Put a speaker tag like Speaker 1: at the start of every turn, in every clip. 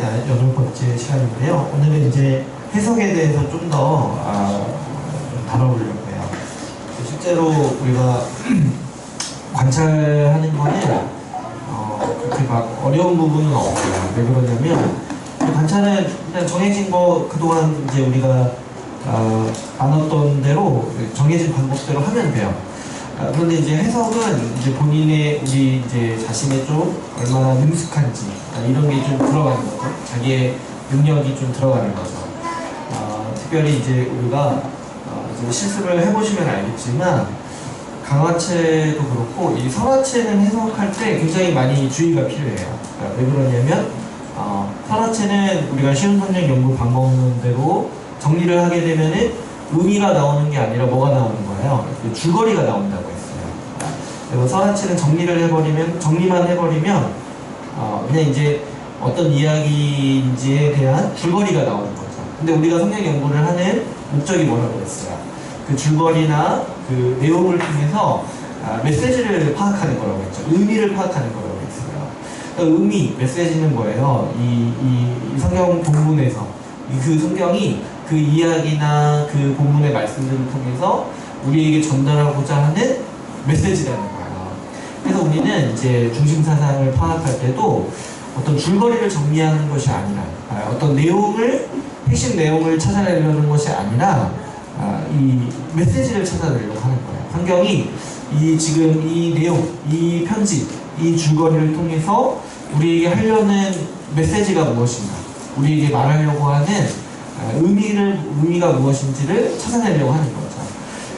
Speaker 1: 8번째 시간인데요. 오늘은 이제 해석에 대해서 좀 더 다뤄보려고 해요. 실제로 우리가 관찰하는 거는 그렇게 막 어려운 부분은 없어요. 왜 그러냐면 관찰은 그냥 정해진 거 그동안 이제 우리가 나눴던 대로 정해진 방법대로 하면 돼요. 그런데 이제 해석은 이제 본인의 우리 이제 자신의 좀 얼마나 능숙한지 이런 게 좀 들어가는 거죠. 자기의 능력이 좀 들어가는 거죠. 특별히 이제 우리가 이제 실습을 해보시면 알겠지만 강화체도 그렇고 이 설화체는 해석할 때 굉장히 많이 주의가 필요해요. 왜 그러냐면 설화체는 우리가 쉬운 성경 연구 방법론대로 정리를 하게 되면은 의미가 나오는 게 아니라 뭐가 나오는 거예요? 줄거리가 나온다고 했어요. 그리고 설화체는 정리만 해버리면 그냥 이제 어떤 이야기인지에 대한 줄거리가 나오는 거죠. 근데 우리가 성경 연구를 하는 목적이 뭐라고 했어요? 그 줄거리나 그 내용을 통해서 메시지를 파악하는 거라고 했죠. 의미를 파악하는 거라고 했어요. 그러니까 의미, 메시지는 뭐예요? 이 성경 본문에서 그 성경이 그 이야기나 그 본문의 말씀들을 통해서 우리에게 전달하고자 하는 메시지라는 거예요. 그래서 우리는 이제 중심사상을 파악할 때도 어떤 줄거리를 정리하는 것이 아니라 어떤 핵심 내용을 찾아내려는 것이 아니라 이 메시지를 찾아내려고 하는 거예요. 성경이 지금 이 내용, 이 편지, 이 줄거리를 통해서 우리에게 하려는 메시지가 무엇인가, 우리에게 말하려고 하는 의미가 무엇인지를 찾아내려고 하는 거죠.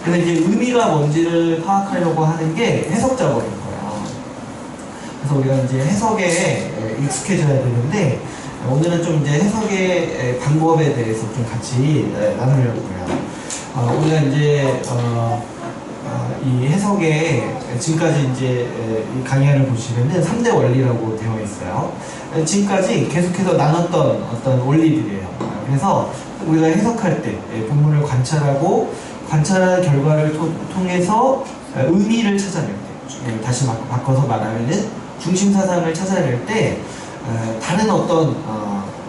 Speaker 1: 그래서 이제 의미가 뭔지를 파악하려고 하는 게 해석 작업인 거예요. 그래서 우리가 이제 해석에 익숙해져야 되는데 오늘은 좀 이제 해석의 방법에 대해서 좀 같이 나누려고 해요. 우리가 이제 이 해석에 지금까지 이제 이 강의를 보시면은 3대 원리라고 되어 있어요. 지금까지 계속해서 나눴던 어떤 원리들이에요. 그래서 우리가 해석할 때 본문을 관찰하고 관찰 결과를 통해서 의미를 찾아낼 때, 다시 바꿔서 말하면은 중심사상을 찾아낼 때 다른 어떤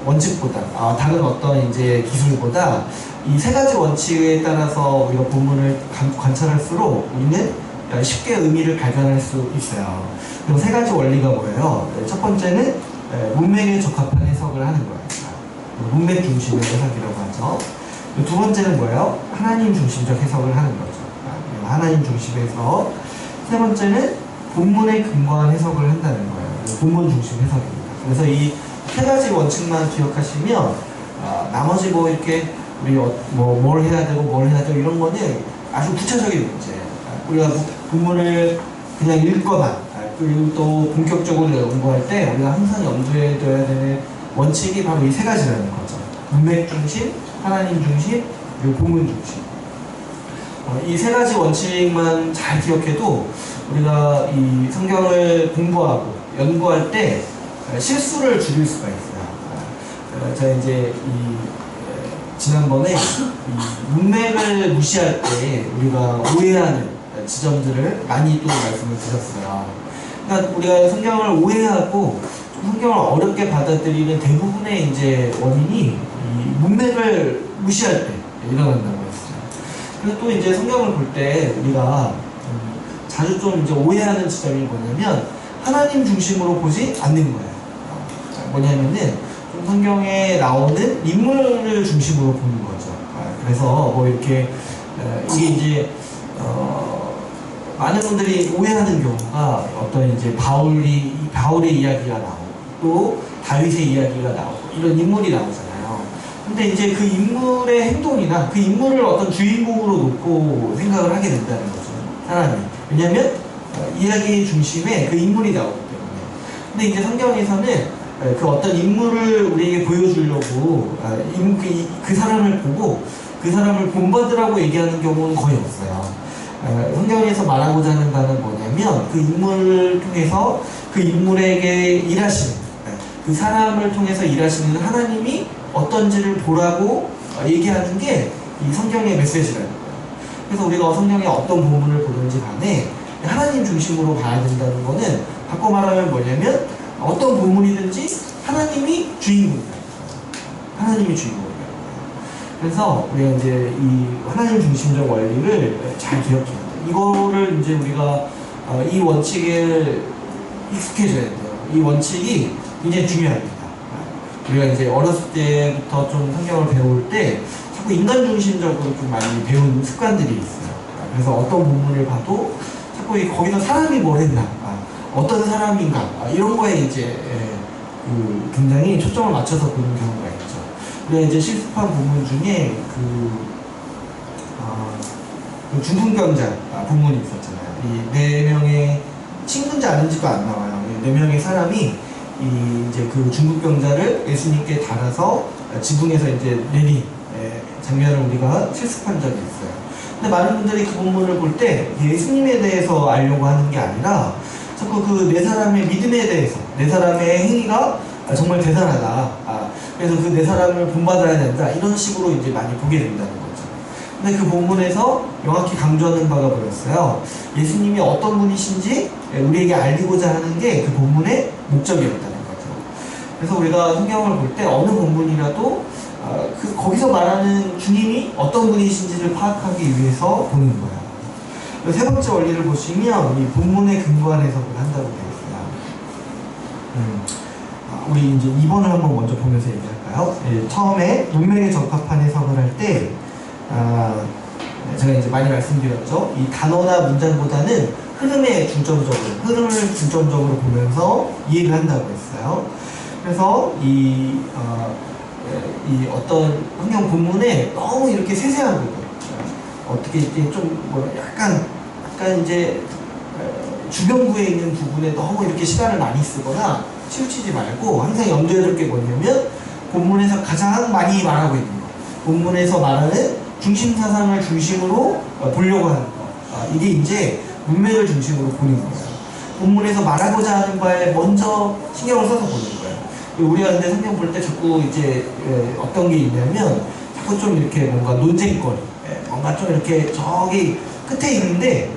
Speaker 1: 원칙보다 다른 어떤 이제 기술보다 이 세 가지 원칙에 따라서 우리가 본문을 관찰할수록 우리는 쉽게 의미를 발견할 수 있어요. 그럼 세 가지 원리가 뭐예요? 첫 번째는 문맥에 적합한 해석을 하는 거예요. 문맥 중심의 해석이라고 하죠. 두 번째는 뭐예요? 하나님 중심적 해석을 하는 거죠. 하나님 중심의 해석. 세 번째는 본문에 근거한 해석을 한다는 거예요. 본문 중심 해석입니다. 그래서 이 세 가지 원칙만 기억하시면 나머지 뭐 이렇게 우리 뭘 해야 되고 뭘 해야 되고 이런 거는 아주 구체적인 문제예요. 우리가 본문을 그냥 읽거나 그리고 또 본격적으로 연구할 때 우리가 항상 염두에 둬야 되는 원칙이 바로 이 세 가지라는 거죠. 문맥 중심, 하나님 중심, 그리고 본문 중심. 이 세 가지 원칙만 잘 기억해도 우리가 이 성경을 공부하고 연구할 때 실수를 줄일 수가 있어요. 제가 이제 지난번에 이 문맥을 무시할 때 우리가 오해하는 지점들을 많이 또 말씀을 드렸어요. 그러니까 우리가 성경을 오해하고 성경을 어렵게 받아들이는 대부분의 이제 원인이 이 문맥을 무시할 때 일어난다고 했어요. 그래서 또 이제 성경을 볼 때 우리가 자주 좀 이제 오해하는 지점이 뭐냐면 하나님 중심으로 보지 않는 거예요. 뭐냐면은 좀 성경에 나오는 인물을 중심으로 보는 거죠. 그래서 뭐 이렇게 이게 이제 많은 분들이 오해하는 경우가 어떤 이제 바울의 이야기가 나오고 또 다윗의 이야기가 나오고 이런 인물이 나오잖아요. 근데 이제 그 인물의 행동이나 그 인물을 어떤 주인공으로 놓고 생각을 하게 된다는 거죠. 하나님. 왜냐면 이야기 중심에 그 인물이 나오기 때문에. 근데 이제 성경에서는 그 어떤 인물을 우리에게 보여주려고 그 사람을 보고 그 사람을 본받으라고 얘기하는 경우는 거의 없어요. 성경에서 말하고자 하는 바는 뭐냐면 그 인물을 통해서 그 인물에게 일하시는 그 사람을 통해서 일하시는 하나님이 어떤지를 보라고 얘기하는 게 이 성경의 메시지라는 거예요. 그래서 우리가 성경의 어떤 본문을 보든지 간에 하나님 중심으로 봐야 된다는 거는 바꿔 말하면 뭐냐면 어떤 본문이든지 하나님이 주인공이에요. 하나님이 주인공이에요. 그래서 우리가 이제 이 하나님 중심적 원리를 잘 기억해야 돼요. 이거를 이제 우리가 이 원칙을 익숙해져야 돼요. 이 원칙이 굉장히 중요합니다. 우리가 이제 어렸을 때부터 좀 성경을 배울 때 자꾸 인간 중심적으로 좀 많이 배운 습관들이 있어요. 그래서 어떤 본문을 봐도 자꾸 거기서 사람이 뭘 했나, 어떤 사람인가, 이런 거에 이제 굉장히 초점을 맞춰서 보는 경우가 있죠. 우리가 이제 실습한 본문 중에 그 중풍병자 본문이 있었잖아요. 이 4명의 친구인지 아닌지도 안 나와요. 4명의 사람이 이제 그 중풍병자를 예수님께 달아서 지붕에서 이제 내린 장면을 우리가 실습한 적이 있어요. 근데 많은 분들이 그 본문을 볼 때 예수님에 대해서 알려고 하는 게 아니라 자꾸 그 4사람의 믿음에 대해서 4사람의 행위가 정말 대단하다. 그래서 그 4사람을 본받아야 된다. 이런 식으로 이제 많이 보게 된다는 거죠. 근데 그 본문에서 명확히 강조하는 바가 뭐였어요? 예수님이 어떤 분이신지 우리에게 알리고자 하는 게 그 본문의 목적이었다는 거죠. 그래서 우리가 성경을 볼 때 어느 본문이라도 거기서 말하는 주님이 어떤 분이신지를 파악하기 위해서 보는 거예요. 세 번째 원리를 보시면 이 본문에 근거한 해석을 한다고 되어 있어요. 우리 이제 2번을 한번 먼저 보면서 얘기할까요? 처음에 문맥에 적합한 해석을 할 때 제가 이제 많이 말씀드렸죠. 이 단어나 문장보다는 흐름을 중점적으로 보면서 이해를 한다고 했어요. 그래서 이 어떤 성경 본문에 너무 이렇게 세세한 부분, 어떻게 이제 좀 약간 이제 주변부에 있는 부분에 너무 이렇게 시간을 많이 쓰거나 치우치지 말고 항상 염두에 둘 게 뭐냐면 본문에서 가장 많이 말하고 있는 거, 본문에서 말하는 중심 사상을 중심으로 보려고 하는 거, 이게 이제 문맥을 중심으로 보는 거예요. 본문에서 말하고자 하는 바에 먼저 신경을 써서 보는 거예요. 우리가 근데 성경 볼 때 자꾸 이제 어떤 게 있냐면 자꾸 좀 이렇게 뭔가 논쟁거리, 뭔가 좀 이렇게 저기 끝에 있는데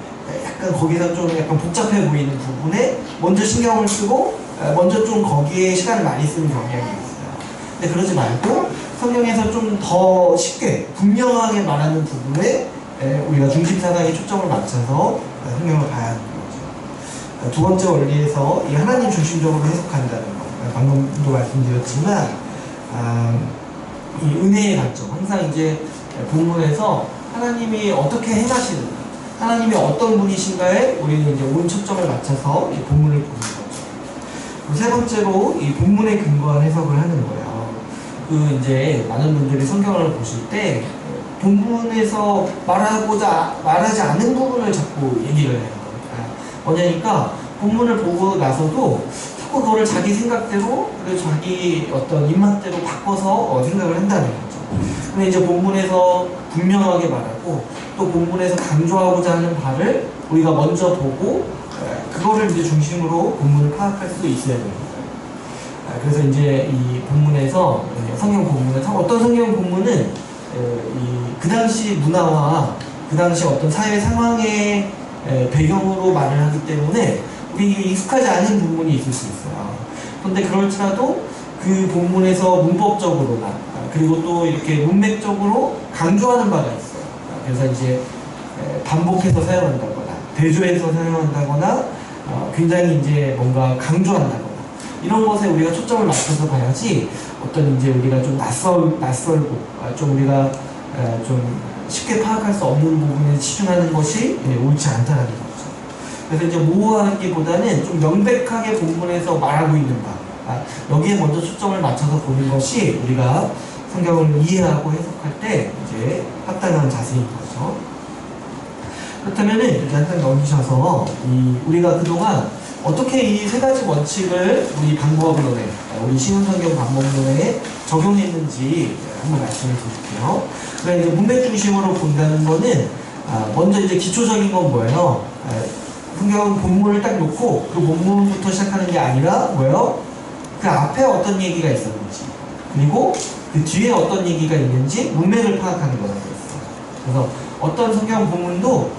Speaker 1: 약간 거기서 좀 약간 복잡해 보이는 부분에 먼저 신경을 쓰고 먼저 좀 거기에 시간을 많이 쓰는 경향이 있어요. 근데 그러지 말고 성경에서 좀 더 쉽게 분명하게 말하는 부분에 우리가 중심사상에 초점을 맞춰서 성경을 봐야 하는 거죠. 두 번째 원리에서 이 하나님 중심적으로 해석한다는 거, 방금도 말씀드렸지만 이 은혜의 관점, 항상 이제 본문에서 하나님이 어떻게 행하시는가, 하나님이 어떤 분이신가에 우리는 이제 온 초점을 맞춰서 이 본문을 보는 거죠. 세 번째로 이 본문에 근거한 해석을 하는 거예요. 이제 많은 분들이 성경을 보실 때 본문에서 말하지 않은 부분을 자꾸 얘기를 해요. 뭐냐니까 본문을 보고 나서도 자꾸 그거를 자기 생각대로, 그리고 자기 어떤 입맛대로 바꿔서 생각을 한다는 거죠. 근데 이제 본문에서 분명하게 말하고 또 본문에서 강조하고자 하는 바를 우리가 먼저 보고 그거를 이제 중심으로 본문을 파악할 수도 있어야 됩니다. 그래서 이제 이 본문에서 성경 본문에서 어떤 성경 본문은 그 당시 문화와 그 당시 어떤 사회 상황의 배경으로 말을 하기 때문에 우리에게 익숙하지 않은 부분이 있을 수 있어요. 그런데 그럴지라도 그 본문에서 문법적으로나 그리고 또 이렇게 문맥적으로 강조하는 바가 있어요. 그래서 이제 반복해서 사용한다거나 대조해서 사용한다거나 굉장히 이제 뭔가 강조한다거나 이런 것에 우리가 초점을 맞춰서 봐야지 어떤 이제 우리가 좀 낯설고 좀 우리가 좀 쉽게 파악할 수 없는 부분에 치중하는 것이 옳지 않다는 거죠. 그래서 이제 모호하기보다는 좀 명백하게 본문에서 말하고 있는 바, 여기에 먼저 초점을 맞춰서 보는 것이 우리가 성경을 이해하고 해석할 때 이제 합당한 자세인 거죠. 그렇다면은 이렇게 한장 넘기셔서 우리가 그동안 어떻게 이 세 가지 원칙을 우리 방법론에, 우리 신흥성경 방법론에 적용했는지 한번 말씀을 드릴게요. 그러니까 이제 문맥 중심으로 본다는 거는 먼저 이제 기초적인 건 뭐예요? 성경 본문을 딱 놓고 그 본문부터 시작하는 게 아니라 뭐예요? 그 앞에 어떤 얘기가 있었는지 그리고 그 뒤에 어떤 얘기가 있는지 문맥을 파악하는 거라고 했어요. 그래서 어떤 성경 본문도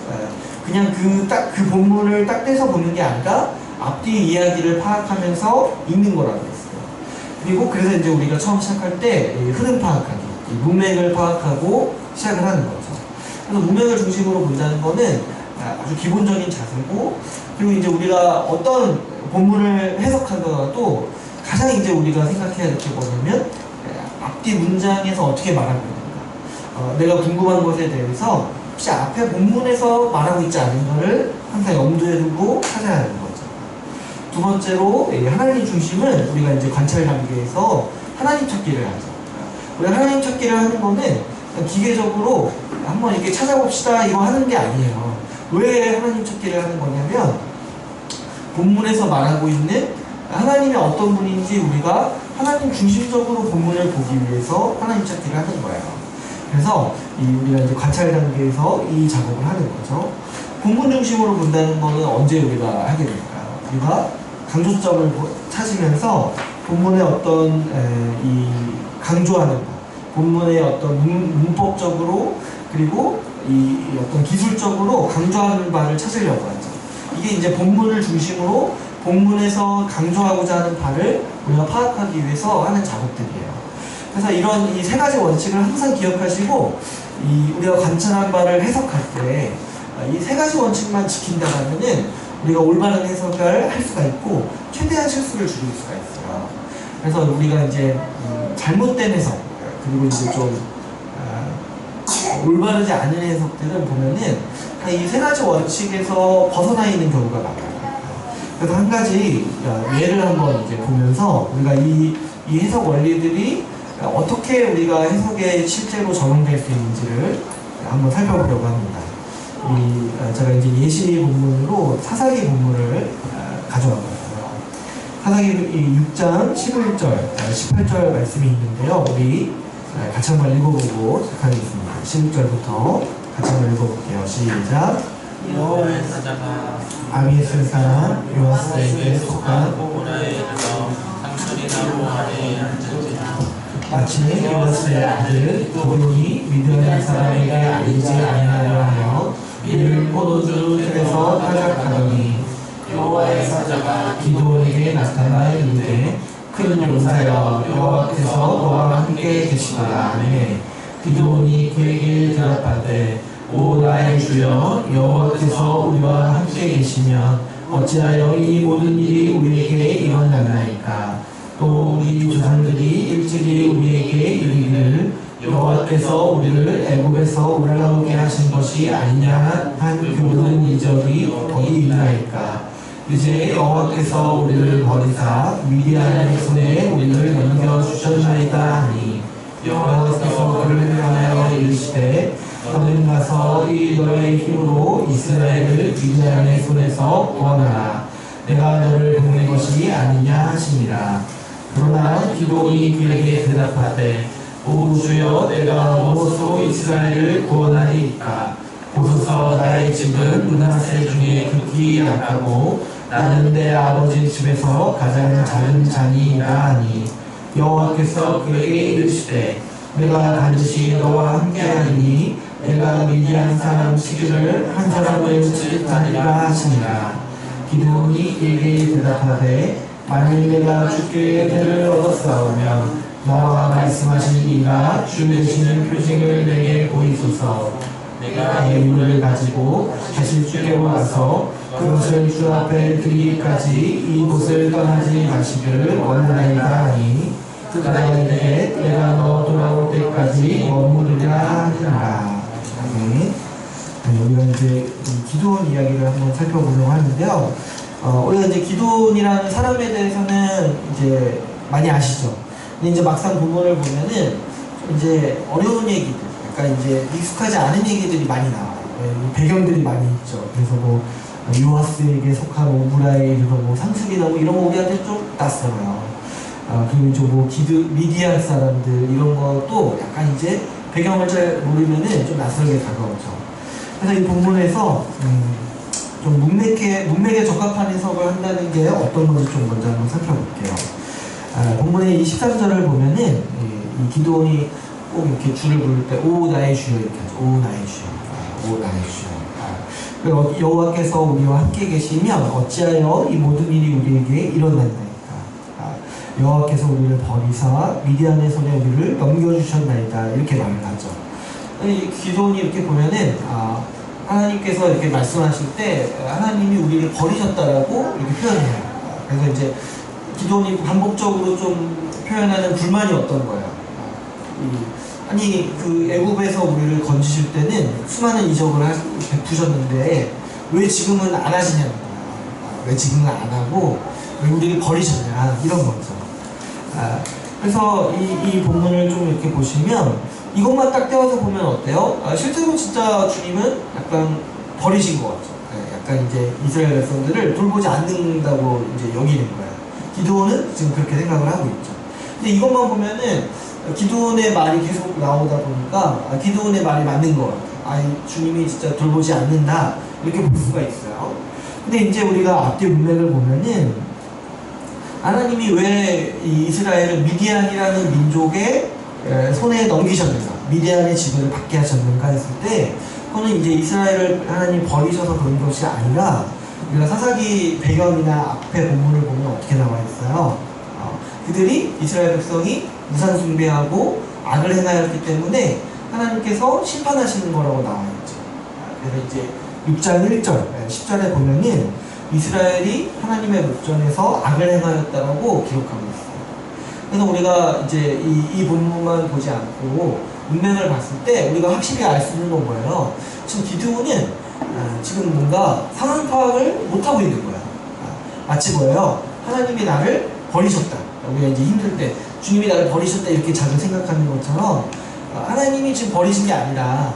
Speaker 1: 그냥 그 본문을 딱 떼서 보는 게 아니라 앞뒤 이야기를 파악하면서 읽는 거라고 했어요. 그리고 그래서 이제 우리가 처음 시작할 때 흐름 파악하기, 문맥을 파악하고 시작을 하는 거죠. 그래서 문맥을 중심으로 본다는 거는 아주 기본적인 자세고, 그리고 이제 우리가 어떤 본문을 해석하더라도 가장 이제 우리가 생각해야 될 게 뭐냐면 앞뒤 문장에서 어떻게 말하고 있는가, 내가 궁금한 것에 대해서 혹시 앞에 본문에서 말하고 있지 않은 것을 항상 염두에 두고 찾아야 하는 거죠. 두 번째로 하나님 중심은 우리가 이제 관찰 단계에서 하나님 찾기를 하죠. 우리가 하나님 찾기를 하는 거는 기계적으로 한번 이렇게 찾아봅시다 이거 하는 게 아니에요. 왜 하나님 찾기를 하는 거냐면 본문에서 말하고 있는 하나님이 어떤 분인지 우리가 하나님 중심적으로 본문을 보기 위해서 하나님 찾기를 하는 거예요. 그래서 우리가 이제 관찰 단계에서 이 작업을 하는 거죠. 본문 중심으로 본다는 거는 언제 우리가 하게 될까요? 우리가 강조점을 찾으면서 본문의 어떤 이 강조하는 것, 본문의 어떤 문법적으로 그리고 이 어떤 기술적으로 강조하는 바를 찾으려고 하죠. 이게 이제 본문을 중심으로 본문에서 강조하고자 하는 바를 우리가 파악하기 위해서 하는 작업들이에요. 그래서 이런 이 세 가지 원칙을 항상 기억하시고 우리가 관찰한 바를 해석할 때 이 세 가지 원칙만 지킨다면은 우리가 올바른 해석을 할 수가 있고 최대한 실수를 줄일 수가 있어요. 그래서 우리가 이제 잘못된 해석 그리고 이제 좀 올바르지 않은 해석들은 보면은 이 세 가지 원칙에서 벗어나 있는 경우가 많아요. 그래서 한 가지 예를 한번 이제 보면서 우리가 이 해석 원리들이 어떻게 우리가 해석에 실제로 적용될 수 있는지를 한번 살펴보려고 합니다. 제가 이제 예시 본문으로 사사기 본문을 가져왔거든요. 사사기 6장 11절, 18절 말씀이 있는데요. 우리 같이 한번 읽어보고 시작하겠습니다. 16절부터 같이 한번 읽어볼게요. 시작.
Speaker 2: 여호와의 사자가
Speaker 1: 아미스 사람 요아스에게 속한
Speaker 2: 오라에 이르러 상전이나 아래에 앉은지라.
Speaker 1: 마침내 요아스의 아들 도론이 미디안 사람에게 알리지 아니하려 하여 이를 포도주 틀에서 타작하더니
Speaker 2: 여호와의 사자가
Speaker 1: 기드온에게 나타나 이르되 큰 용사여 여호와께서 너와 함께 계시도다 하매 기드온이 그에게 대답하되 오 나의 주여 여호와께서 우리와 함께 계시면 어찌하여 이 모든 일이 우리에게 일어났나이까. 또 우리 조상들이 일찍이 우리에게 이르기를 여호와께서 우리를 애굽에서 올라오게 하신 것이 아니냐 한 그 모든 이적이 어디 있나이까. 이제 여호와께서 우리를 버리사 미디안의 손에 우리를 넘겨주셨나이다 하니 여호와께서 그를 향하여 이르시되 너는 가서 이 너의 힘으로 이스라엘을 미디안의 손에서 구원하라. 내가 너를 보낸 것이 아니냐 하시니라. 그러나 기드온이 그에게 대답하되 오 주여 내가 무엇으로 이스라엘을 구원하리이까. 보소서 나의 집은 므낫세 중에 극히 약하고 나는 내 아버지 집에서 가장 작은 자니이다 하니 여호와께서 그에게 이르시되 내가 반드시 너와 함께하리니 내가 미디안 사람 치기를 한 사람을 치겠다니라 하시니라. 기드온이 그에게 대답하되 만일 내가 주께 은혜를 얻었사오면 너와 말씀하신 이가 주 되시는 표징을 내게 보이소서. 내가 예물을 가지고 다시 주께로 와서 그것을 주 앞에 드리기까지 이곳을 떠나지 마시기를 원하나이다 하니 그가 이르되 내가 너 돌아올 때까지 머무르리라 하니라. 우리가 이제 기드온 이야기를 한번 살펴보려고 하는데요. 우리가 이제 기드온이라는 사람에 대해서는 이제 많이 아시죠. 근데 이제 막상 본문을 보면은 이제 어려운 얘기들, 그러니까 이제 익숙하지 않은 얘기들이 많이 나와요. 배경들이 많이 있죠. 그래서 뭐 요아스에게 속한 오브라에 이르러 뭐 상습이나 뭐 이런 거 우리한테 좀 낯설어요. 그리고 이제 뭐 미디안 사람들 이런 것도 약간 이제 배경을 잘 모르면은 좀 낯설게 다가오죠. 그래서 이 본문에서 좀 문맥에 적합한 해석을 한다는 게 어떤 건지 좀 먼저 한번 살펴볼게요. 본문의 23절을 보면은 이 기드온이 꼭 이렇게 주를 부를 때 오 나의 주여 이렇게 하죠. 오 나의 주여, 오 나의 주여. 여호와께서 우리와 함께 계시면 어찌하여 이 모든 일이 우리에게 일어났나이까. 여호와께서 우리를 버리사 미디안의 손에 우리를 넘겨주셨나이다 이렇게 말을 하죠. 이 기도원이 이렇게 보면은 하나님께서 이렇게 말씀하실 때 하나님이 우리를 버리셨다라고 이렇게 표현해요. 그래서 이제 기도원이 반복적으로 좀 표현하는 불만이 어떤 거예요. 아니 그 애굽에서 우리를 건지실 때는 수많은 이적을 베푸셨는데 왜 지금은 안 하시냐는 거예요. 왜 지금은 안 하고 왜 우리를 버리셨냐 이런 거죠. 그래서 이 본문을 좀 이렇게 보시면 이것만 딱 떼어서 보면 어때요? 실제로 진짜 주님은 약간 버리신 것 같죠. 약간 이제 이스라엘 백성들을 돌보지 않는다고 이제 여기는 거예요. 기드온은 지금 그렇게 생각을 하고 있죠. 근데 이것만 보면은 기드온의 말이 계속 나오다 보니까 기드온의 말이 맞는 것 같아요. 주님이 진짜 돌보지 않는다 이렇게 볼 수가 있어요. 근데 이제 우리가 앞뒤 문맥을 보면은 하나님이 왜 이 이스라엘을 미디안이라는 민족의 손에 넘기셨는가, 미디안의 지배를 받게 하셨는가 했을 때, 그거는 이제 이스라엘을 하나님 버리셔서 그런 것이 아니라, 우리가 사사기 배경이나 앞에 본문을 보면 어떻게 나와 있어요? 그들이 이스라엘 백성이 우상 숭배하고 악을 행하였기 때문에 하나님께서 심판하시는 거라고 나와 있죠. 그래서 이제 6장 1절, 10절에 보면은 이스라엘이 하나님의 목전에서 악을 행하였다라고 기록하고 있어요. 그래서 우리가 이제 이 본문만 보지 않고 문맥을 봤을 때 우리가 확실히 알 수 있는 건 뭐예요? 지금 기드온은 지금 뭔가 상황 파악을 못하고 있는 거야. 마치 뭐예요? 하나님이 나를 버리셨다. 우리가 이제 힘들 때 주님이 나를 버리셨다 이렇게 자주 생각하는 것처럼 하나님이 지금 버리신 게 아니라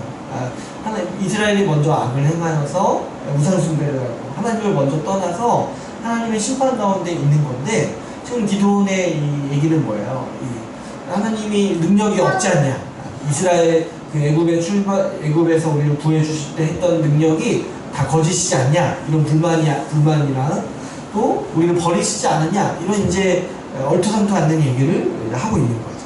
Speaker 1: 이스라엘이 먼저 악을 행하여서 우상 숭배를 하고 하나님을 먼저 떠나서 하나님의 심판 가운데 있는 건데 지금 기드온의 이 얘기는 뭐예요? 하나님이 능력이 없지 않냐? 이스라엘 그 애굽에서 우리를 구해주실 때 했던 능력이 다 거짓이지 않냐? 이런 불만이랑 또 우리를 버리시지 않았냐? 이런 이제 얼토당토 않는 얘기를 하고 있는 거죠.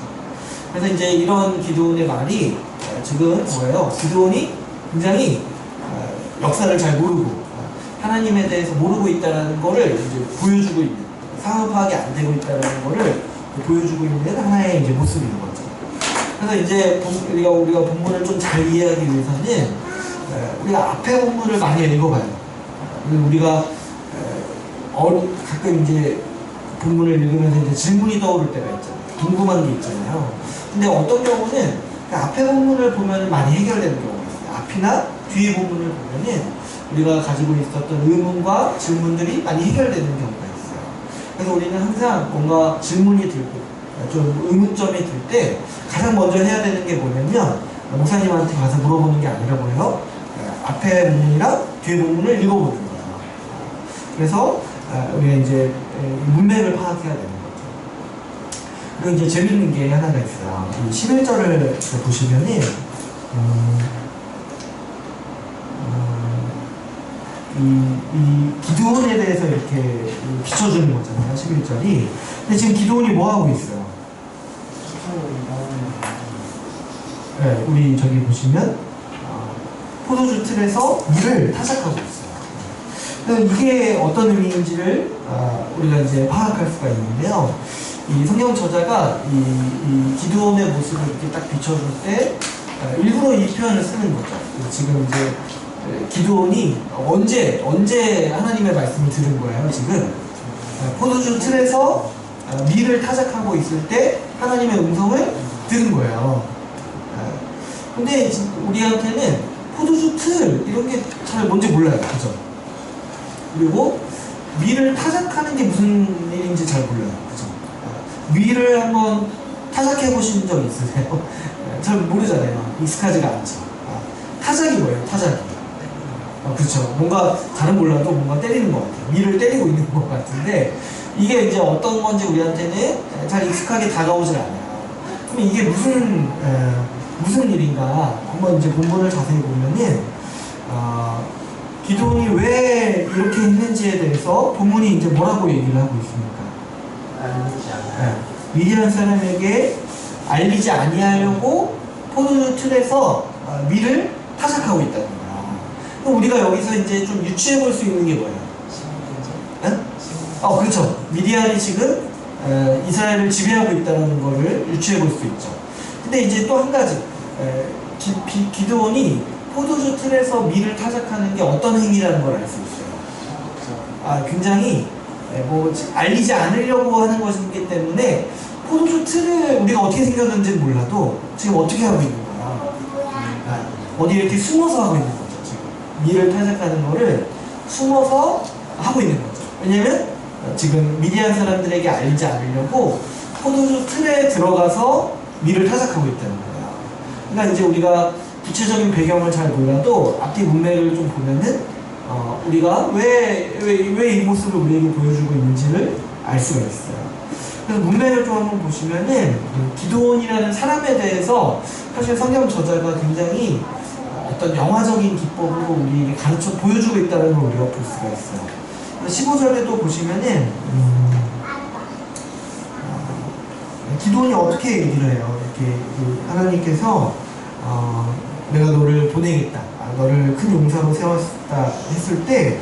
Speaker 1: 그래서 이제 이런 기드온의 말이 지금 뭐예요? 기드온이 굉장히 역사를 잘 모르고 하나님에 대해서 모르고 있다는 거를 이제 보여주고 있는, 상황 파악이 안 되고 있다는 거를 보여주고 있는 하나의 이제 모습인 거죠. 그래서 이제 우리가 본문을 좀 잘 이해하기 위해서는 우리가 앞에 본문을 많이 읽어봐요. 우리가 가끔 이제 본문을 읽으면서 이제 질문이 떠오를 때가 있잖아요. 궁금한 게 있잖아요. 근데 어떤 경우는 앞에 본문을 보면 많이 해결되는 경우가 있어요. 앞이나 뒤에 본문을 보면은 우리가 가지고 있었던 의문과 질문들이 많이 해결되는 경우가 있어요. 그래서 우리는 항상 뭔가 질문이 들고 좀 의문점이 들 때 가장 먼저 해야 되는 게 뭐냐면 목사님한테 가서 물어보는 게 아니라 뭐예요? 앞에 본문이랑 뒤에 본문을 읽어보는 거예요. 그래서 우리가 이제 문맥을 파악해야 되는 거죠. 그리고 이제 재밌는 게 하나가 있어요. 이 11절을 보시면은 이 기드온에 대해서 이렇게 비춰주는 거잖아요. 11절이. 근데 지금 기드온이 뭐 하고 있어요? 네, 우리 저기 보시면 포도주 틀에서 밀을 타작하고 있어요. 그래서 이게 어떤 의미인지를 우리가 이제 파악할 수가 있는데요. 이 성경 저자가 이 기드온의 모습을 이렇게 딱 비춰줄 때 일부러 이 표현을 쓰는 거죠. 지금 이제 기드온이 언제 하나님의 말씀을 들은 거예요, 지금? 포도주 틀에서 밀을 타작하고 있을 때 하나님의 음성을 들은 거예요. 근데 우리한테는 포도주 틀, 이런 게 잘 뭔지 몰라요, 그죠? 그리고 밀을 타작하는 게 무슨 일인지 잘 몰라요, 그죠? 밀을 한번 타작해 보신 적 있으세요? 잘 모르잖아요. 익숙하지가 않죠. 타작이 뭐예요, 타작이? 그렇죠. 뭔가 잘은 몰라도 뭔가 때리는 것 같아요. 밀을 때리고 있는 것 같은데 이게 이제 어떤 건지 우리한테는 잘 익숙하게 다가오질 않아요. 그럼 이게 무슨 일인가 한번 이제 본문을 자세히 보면은 기드온이 왜 이렇게 했는지에 대해서 본문이 이제 뭐라고 얘기를 하고 있습니까?
Speaker 2: 알리지 않아요.
Speaker 1: 미디안 사람에게 알리지 아니하려고 포도주 틀에서 밀을 타작하고 있다는 거예요. 그럼 우리가 여기서 이제 좀 유추해 볼 수 있는 게 뭐예요? 네? 그렇죠. 미디안이 지금 이스라엘을 지배하고 있다는 것을 유추해 볼 수 있죠. 근데 이제 또 한 가지, 기드온이 포도주 틀에서 밀을 타작하는 게 어떤 행위라는 걸 알 수 있어요. 굉장히 뭐 알리지 않으려고 하는 것이기 때문에 포도주 틀을 우리가 어떻게 생겼는지는 몰라도 지금 어떻게 하고 있는 거야. 어디 이렇게 숨어서 하고 있는 거죠. 지금 밀을 타작하는 거를 숨어서 하고 있는 거죠. 왜냐면 지금 미디안 사람들에게 알리지 않으려고 포도주 틀에 들어가서 밀을 타작하고 있다는 거예요. 그러니까 이제 우리가 구체적인 배경을 잘 몰라도 앞뒤 문맥을 좀 보면은 우리가 왜 이 모습을 우리에게 보여주고 있는지를 알 수가 있어요. 그래서 문맥을 좀 한번 보시면은 기드온이라는 사람에 대해서 사실 성경 저자가 굉장히 어떤 영화적인 기법으로 우리에게 가르쳐 보여주고 있다는 걸 우리가 볼 수가 있어요. 15절에도 보시면은 기드온이 어떻게 얘기를 해요. 이렇게 하나님께서 내가 너를 보내겠다, 너를 큰 용사로 세웠다 했을 때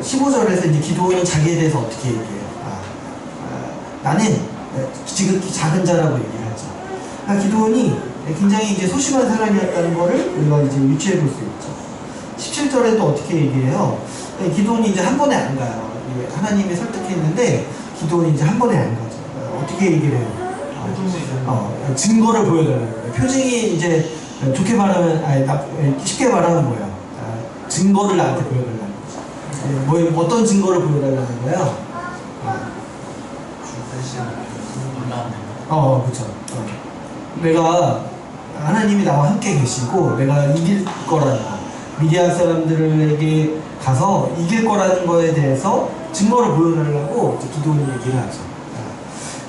Speaker 1: 15절에서 이제 기드온은 자기에 대해서 어떻게 얘기해요. 나는 지극히 작은 자라고 얘기를 하죠. 그러니까 기드온이 굉장히 이제 소심한 사람이었다는 거를 우리가 이제 유추해 볼 수 있죠. 17절에도 어떻게 얘기해요. 기드온이 이제 한 번에 안 가요. 하나님이 설득했는데 기드온이 이제 한 번에 안 가죠. 어떻게 얘기를 해요? 증거를 보여달라는 거예요. 표징이 이제 좋게 말하면, 쉽게 말하면 뭐예요? 증거를 나한테 보여달라는 거죠. 어떤 증거를 보여달라는 거예요? 그쵸. 내가, 하나님이 나와 함께 계시고, 내가 이길 거라는 거. 미디안 사람들에게 가서 이길 거라는 거에 대해서 증거를 보여달라고 기드온이 얘기를 하죠.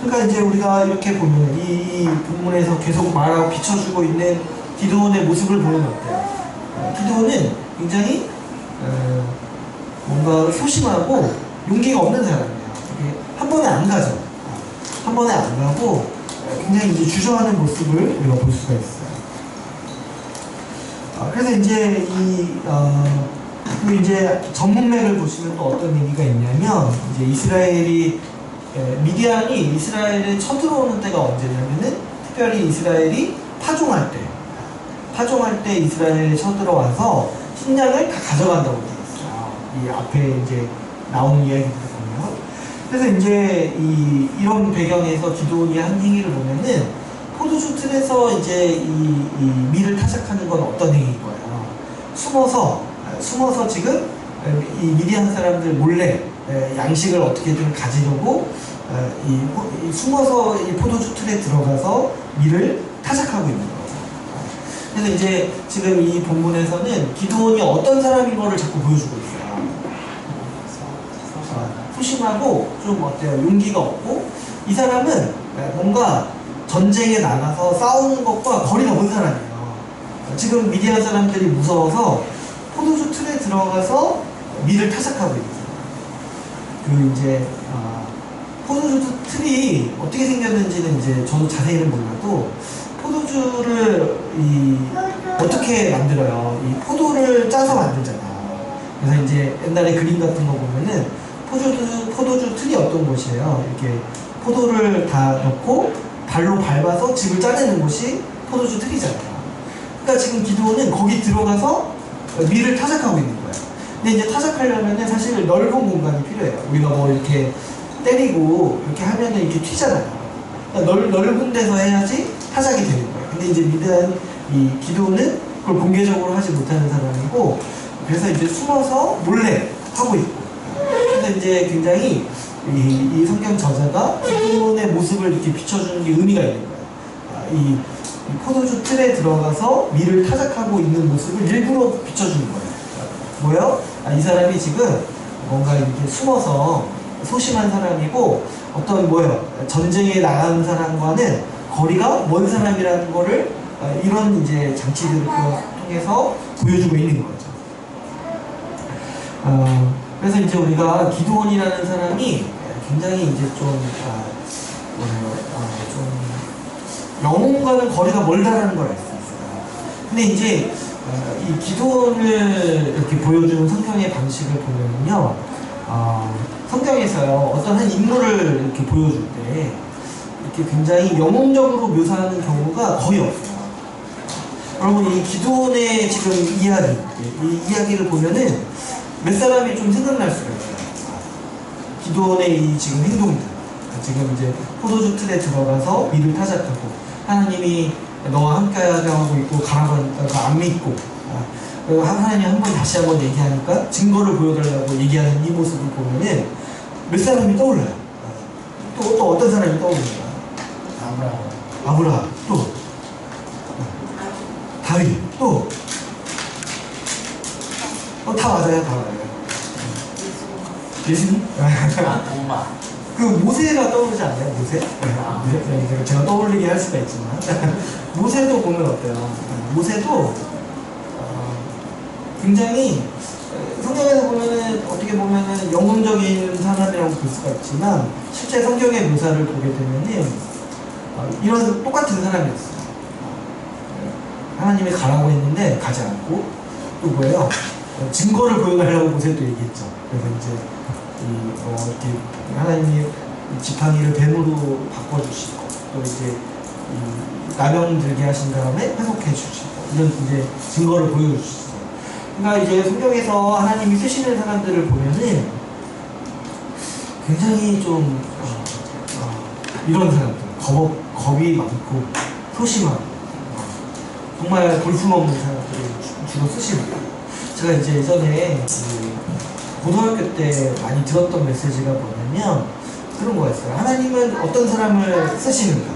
Speaker 1: 그러니까 이제 우리가 이렇게 보면 이 본문에서 계속 말하고 비춰주고 있는 기드온의 모습을 보면 어때요? 기드온은 굉장히 뭔가 소심하고 용기가 없는 사람이에요. 한 번에 안 가죠. 한 번에 안 가고 굉장히 이제 주저하는 모습을 우리가 볼 수가 있어요. 그래서 이제 이제 전문맥을 보시면 또 어떤 얘기가 있냐면 이제 이스라엘이 미디안이 이스라엘에 쳐들어오는 때가 언제냐면은 특별히 이스라엘이 파종할 때 이스라엘에 쳐들어와서 식량을 다 가져간다고 되어 있어요. 이 앞에 이제 나오는 이야기를 보면. 그래서 이제 이런 배경에서 기드온이 한 행위를 보면은 포도주 틀에서 이제 이 밀을 타작하는 건 어떤 행위인 거예요. 숨어서 지금 이 미디안 사람들 몰래 양식을 어떻게든 가지려고 숨어서 이 포도주 틀에 들어가서 밀을 타작하고 있는 거죠. 그래서 이제 지금 이 본문에서는 기드온이 어떤 사람인 거를 자꾸 보여주고 있어요. 소심하고 좀 어때요? 용기가 없고 이 사람은 뭔가 전쟁에 나가서 싸우는 것과 거리가 먼 사람이에요. 지금 미디안 사람들이 무서워서 포도주 틀에 들어가서 밀을 타작하고 있어요. 이제 포도주 틀이 어떻게 생겼는지는 이제 저도 자세히는 몰라도 포도주를 어떻게 만들어요? 이 포도를 짜서 만들잖아요. 그래서 이제 옛날에 그림 같은 거 보면은 포도주 틀이 어떤 곳이에요? 이렇게 포도를 다 넣고 발로 밟아서 즙을 짜내는 곳이 포도주 틀이잖아요. 그러니까 지금 기드온은 거기 들어가서 밀을 타작하고 있는 거예요. 근데 이제 타작하려면 사실 넓은 공간이 필요해요. 우리가 뭐 이렇게 때리고 이렇게 하면은 이렇게 튀잖아요. 그러니까 넓은 데서 해야지 타작이 되는 거예요. 근데 이제 이 기드온은 그걸 공개적으로 하지 못하는 사람이고, 그래서 이제 숨어서 몰래 하고 있고. 그래서 이제 굉장히 이 성경 저자가 기드온의 모습을 이렇게 비춰주는 게 의미가 있는 거예요. 이 포도주 틀에 들어가서 밀을 타작하고 있는 모습을 일부러 비춰주는 거예요. 뭐예요? 이 사람이 지금 뭔가 이렇게 숨어서 소심한 사람이고 어떤 전쟁에 나가는 사람과는 거리가 먼 사람이라는 거를 이런 이제 장치들을 통해서 보여주고 있는 거죠. 그래서 이제 우리가 기드온이라는 사람이 굉장히 이제 좀 영혼과는 거리가 멀다라는 걸 알 수 있어요. 근데 이제 이 기드온을 이렇게 보여주는 성경의 방식을 보면요, 성경에서요 어떤 한 인물을 이렇게 보여줄 때 이렇게 굉장히 영웅적으로 묘사하는 경우가 거의 없어요. 여러분 이 기도원의 지금 이야기, 이 이야기를 보면은 몇 사람이 좀 생각날 수가 있어요. 기도원의 이 지금 행동들, 지금 이제 포도주 틀에 들어가서 밀을 타작하고 하나님이 너와 함께하게 하고 있고 가라고 하니까 안 믿고 하나님 한 번 다시 한번 얘기하니까 증거를 보여달라고 얘기하는 이 모습을 보면은 몇 사람이 떠올라요. 또 어떤 사람이 떠오릅니까? 아브라함, 또 다윗, 또 다 맞아요, 다 맞아요. 예수님?
Speaker 2: 엄마.
Speaker 1: 그 모세가 떠오르지 않나요? 모세? 네, 제가 떠올리게 할 수가 있지만 모세도 보면 어때요? 모세도 굉장히 성경에서 보면은 어떻게 보면은 영웅적인 사람이라고 볼 수가 있지만 실제 성경의 묘사를 보게 되면은 이런 똑같은 사람이었어요. 하나님이 가라고 했는데 가지 않고 또 뭐예요? 증거를 보여달라고 모세도 얘기했죠. 그래서 이제 이렇게 하나님이 지팡이를 뱀으로 바꿔주시고 또 이제 나병 들게 하신 다음에 회복해 주시고 이런 이제 증거를 보여주시죠. 그러니까 이제 성경에서 하나님이 쓰시는 사람들을 보면은 굉장히 좀 이런 사람들 겁이 많고 소심하고 정말 볼품없는 사람들을 주로 쓰십니다. 제가 이제 예전에 고등학교 때 많이 들었던 메시지가 뭐냐면 그런 거였어요. 하나님은 어떤 사람을 쓰시는가?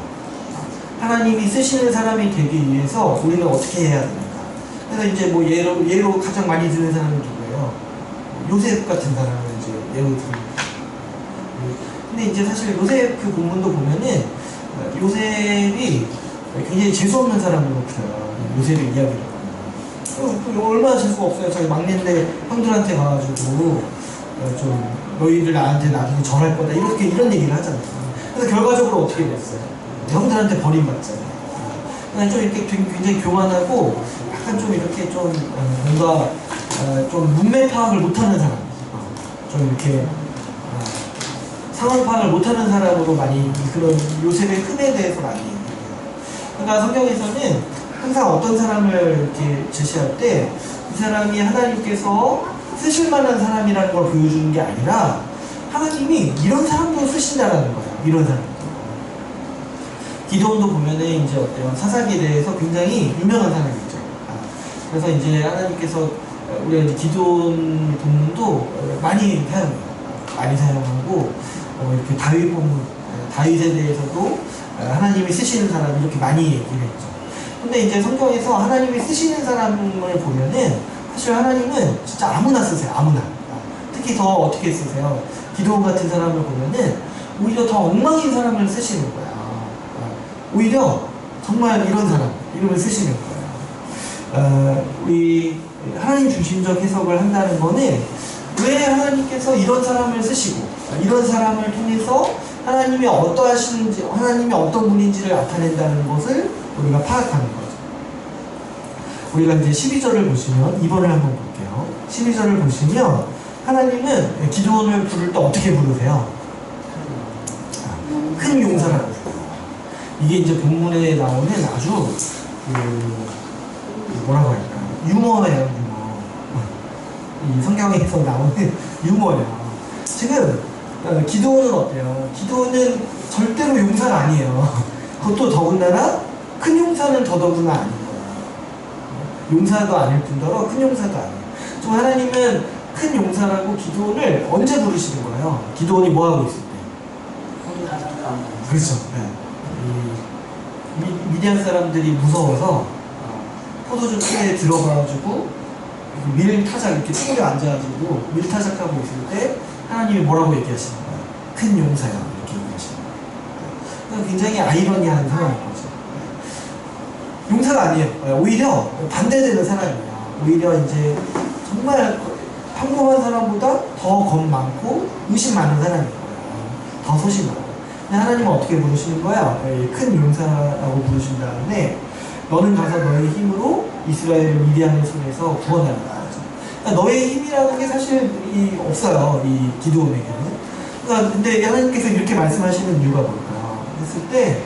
Speaker 1: 하나님이 쓰시는 사람이 되기 위해서 우리는 어떻게 해야 되는가? 그래서 이제 뭐 예로 가장 많이 듣는 사람이 누구예요? 요셉 같은 사람을 이제 예로 듭니다. 근데 이제 사실 요셉 그 본문도 보면은 요셉이 굉장히 재수없는 사람으로 보여요. 요셉의 이야기를 하면 얼마나 재수가 없어요. 자기 막내인데 형들한테 가가지고 좀 너희들 나한테 나중에 전할 거다 이런 얘기를 하잖아요. 그래서 결과적으로 어떻게 됐어요? 형들한테 버림받잖아요. 그러니까 좀 이렇게 굉장히 교만하고 약간 좀 이렇게 좀 뭔가 좀 문맥 파악을 못하는 사람, 좀 이렇게 상황 파악을 못하는 사람으로 많이 그런 요셉의 흠에 대해서 많이 얘기해요. 그러니까 성경에서는 항상 어떤 사람을 이렇게 제시할 때 이 사람이 하나님께서 쓰실 만한 사람이라는 걸 보여주는 게 아니라 하나님이 이런 사람도 쓰신다라는 거예요. 이런 사람도. 기도원도 보면은 이제 어때요? 사사기에 대해서 굉장히 유명한 사람이죠. 그래서 이제 하나님께서 우리가 이제 기도원 본문도 많이 사용해요. 많이 사용하고 이렇게 다윗 본문, 다윗에 대해서도 하나님이 쓰시는 사람 이렇게 많이 얘기를 했죠. 근데 이제 성경에서 하나님이 쓰시는 사람을 보면은 사실 하나님은 진짜 아무나 쓰세요. 아무나. 특히 더 어떻게 쓰세요? 기도원 같은 사람을 보면은 오히려 더 엉망인 사람을 쓰시는 거야. 오히려 정말 이런 사람 이름을 쓰시는 거예요. 우리 하나님 중심적 해석을 한다는 거는 왜 하나님께서 이런 사람을 쓰시고 이런 사람을 통해서 하나님이 어떠하시는지 하나님이 어떤 분인지를 나타낸다는 것을 우리가 파악하는 거죠. 우리가 이제 12절을 보시면 2번을 한번 볼게요. 12절을 보시면 하나님은 기도원을 부를 때 어떻게 부르세요? 큰 용사라고 부르세요. 이게 이제 본문에 나오는 아주 뭐라고 할까요? 유머예요, 유머. 이 성경에서 나오는 유머예요. 지금 기도원은 어때요? 기도원은 절대로 용사가 아니에요. 그것도 더군다나 큰 용사는 더더구나 아닌 거예요. 용사도 아닐 뿐더러 큰 용사도 아니에요. 좀 하나님은 큰 용사라고 기도원을 언제 부르시는 거예요? 기도원이 뭐 하고 있을 때? 그렇죠. 네. 미디안 사람들이 무서워서 포도주 틀에 들어가가지고 밀 타작 이렇게 쭈그려 앉아가지고 밀 타작하고 있을 때 하나님이 뭐라고 얘기하시는 거예요? 큰 용사야 이렇게 얘기하시는 거예요. 굉장히 아이러니한 상황인 거죠. 용사가 아니에요. 오히려 반대되는 사람이에요. 오히려 이제 정말 평범한 사람보다 더 겁 많고 의심 많은 사람인 거예요. 더 소심하고. 근데 하나님은 어떻게 부르시는 거야? 큰 용사라고 부르신 다음에 너는 가서 너의 힘으로 이스라엘을 미디안의 손에서 구원하라. 그러니까 너의 힘이라는 게 사실 없어요. 이 기드온에게는. 그러니까 근데 하나님께서 이렇게 말씀하시는 이유가 뭘까요? 했을 때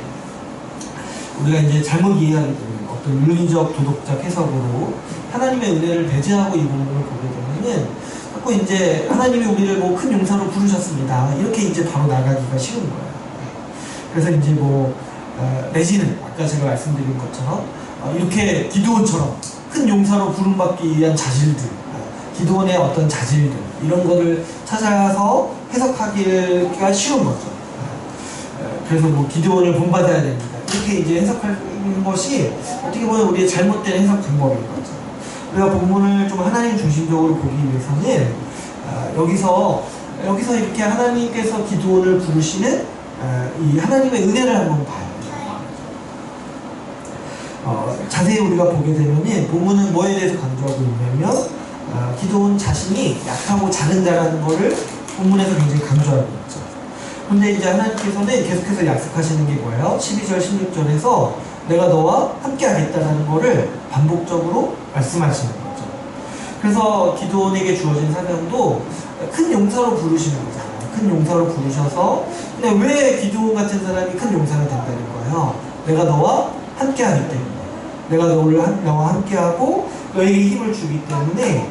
Speaker 1: 우리가 이제 잘못 이해하게 되는 어떤 윤리적 도덕적 해석으로 하나님의 은혜를 배제하고 이 부분을 보게 되면은 자꾸 이제 하나님이 우리를 뭐 큰 용사로 부르셨습니다. 이렇게 이제 바로 나가기가 쉬운 거예요. 그래서 이제 내지는 아까 제가 말씀드린 것처럼 이렇게 기드온처럼 큰 용사로 부름받기 위한 자질들, 기드온의 어떤 자질들 이런 거를 찾아서 해석하기가 쉬운 거죠. 그래서 뭐 기드온을 본받아야 됩니다. 이렇게 이제 해석하는 것이 어떻게 보면 우리의 잘못된 해석 방법인 거죠. 우리가 본문을 좀 하나님 중심적으로 보기 위해서는 여기서 이렇게 하나님께서 기드온을 부르시는 이 하나님의 은혜를 한번 봐요. 자세히 우리가 보게 되면은 본문은 뭐에 대해서 강조하고 있냐면 기드온 자신이 약하고 작은 자라는 것을 본문에서 굉장히 강조하고 있죠. 근데 이제 하나님께서는 계속해서 약속하시는 게 뭐예요? 12절, 16절에서 내가 너와 함께 하겠다는 거를 반복적으로 말씀하시는 거죠. 그래서 기드온에게 주어진 사명도 큰 용사로 부르시는 거잖아요. 큰 용사로 부르셔서 근데 왜 기드온 같은 사람이 큰 용사가 된다는 거예요? 내가 너와 함께 하기 때문에. 내가 너와 함께하고 너에게 힘을 주기 때문에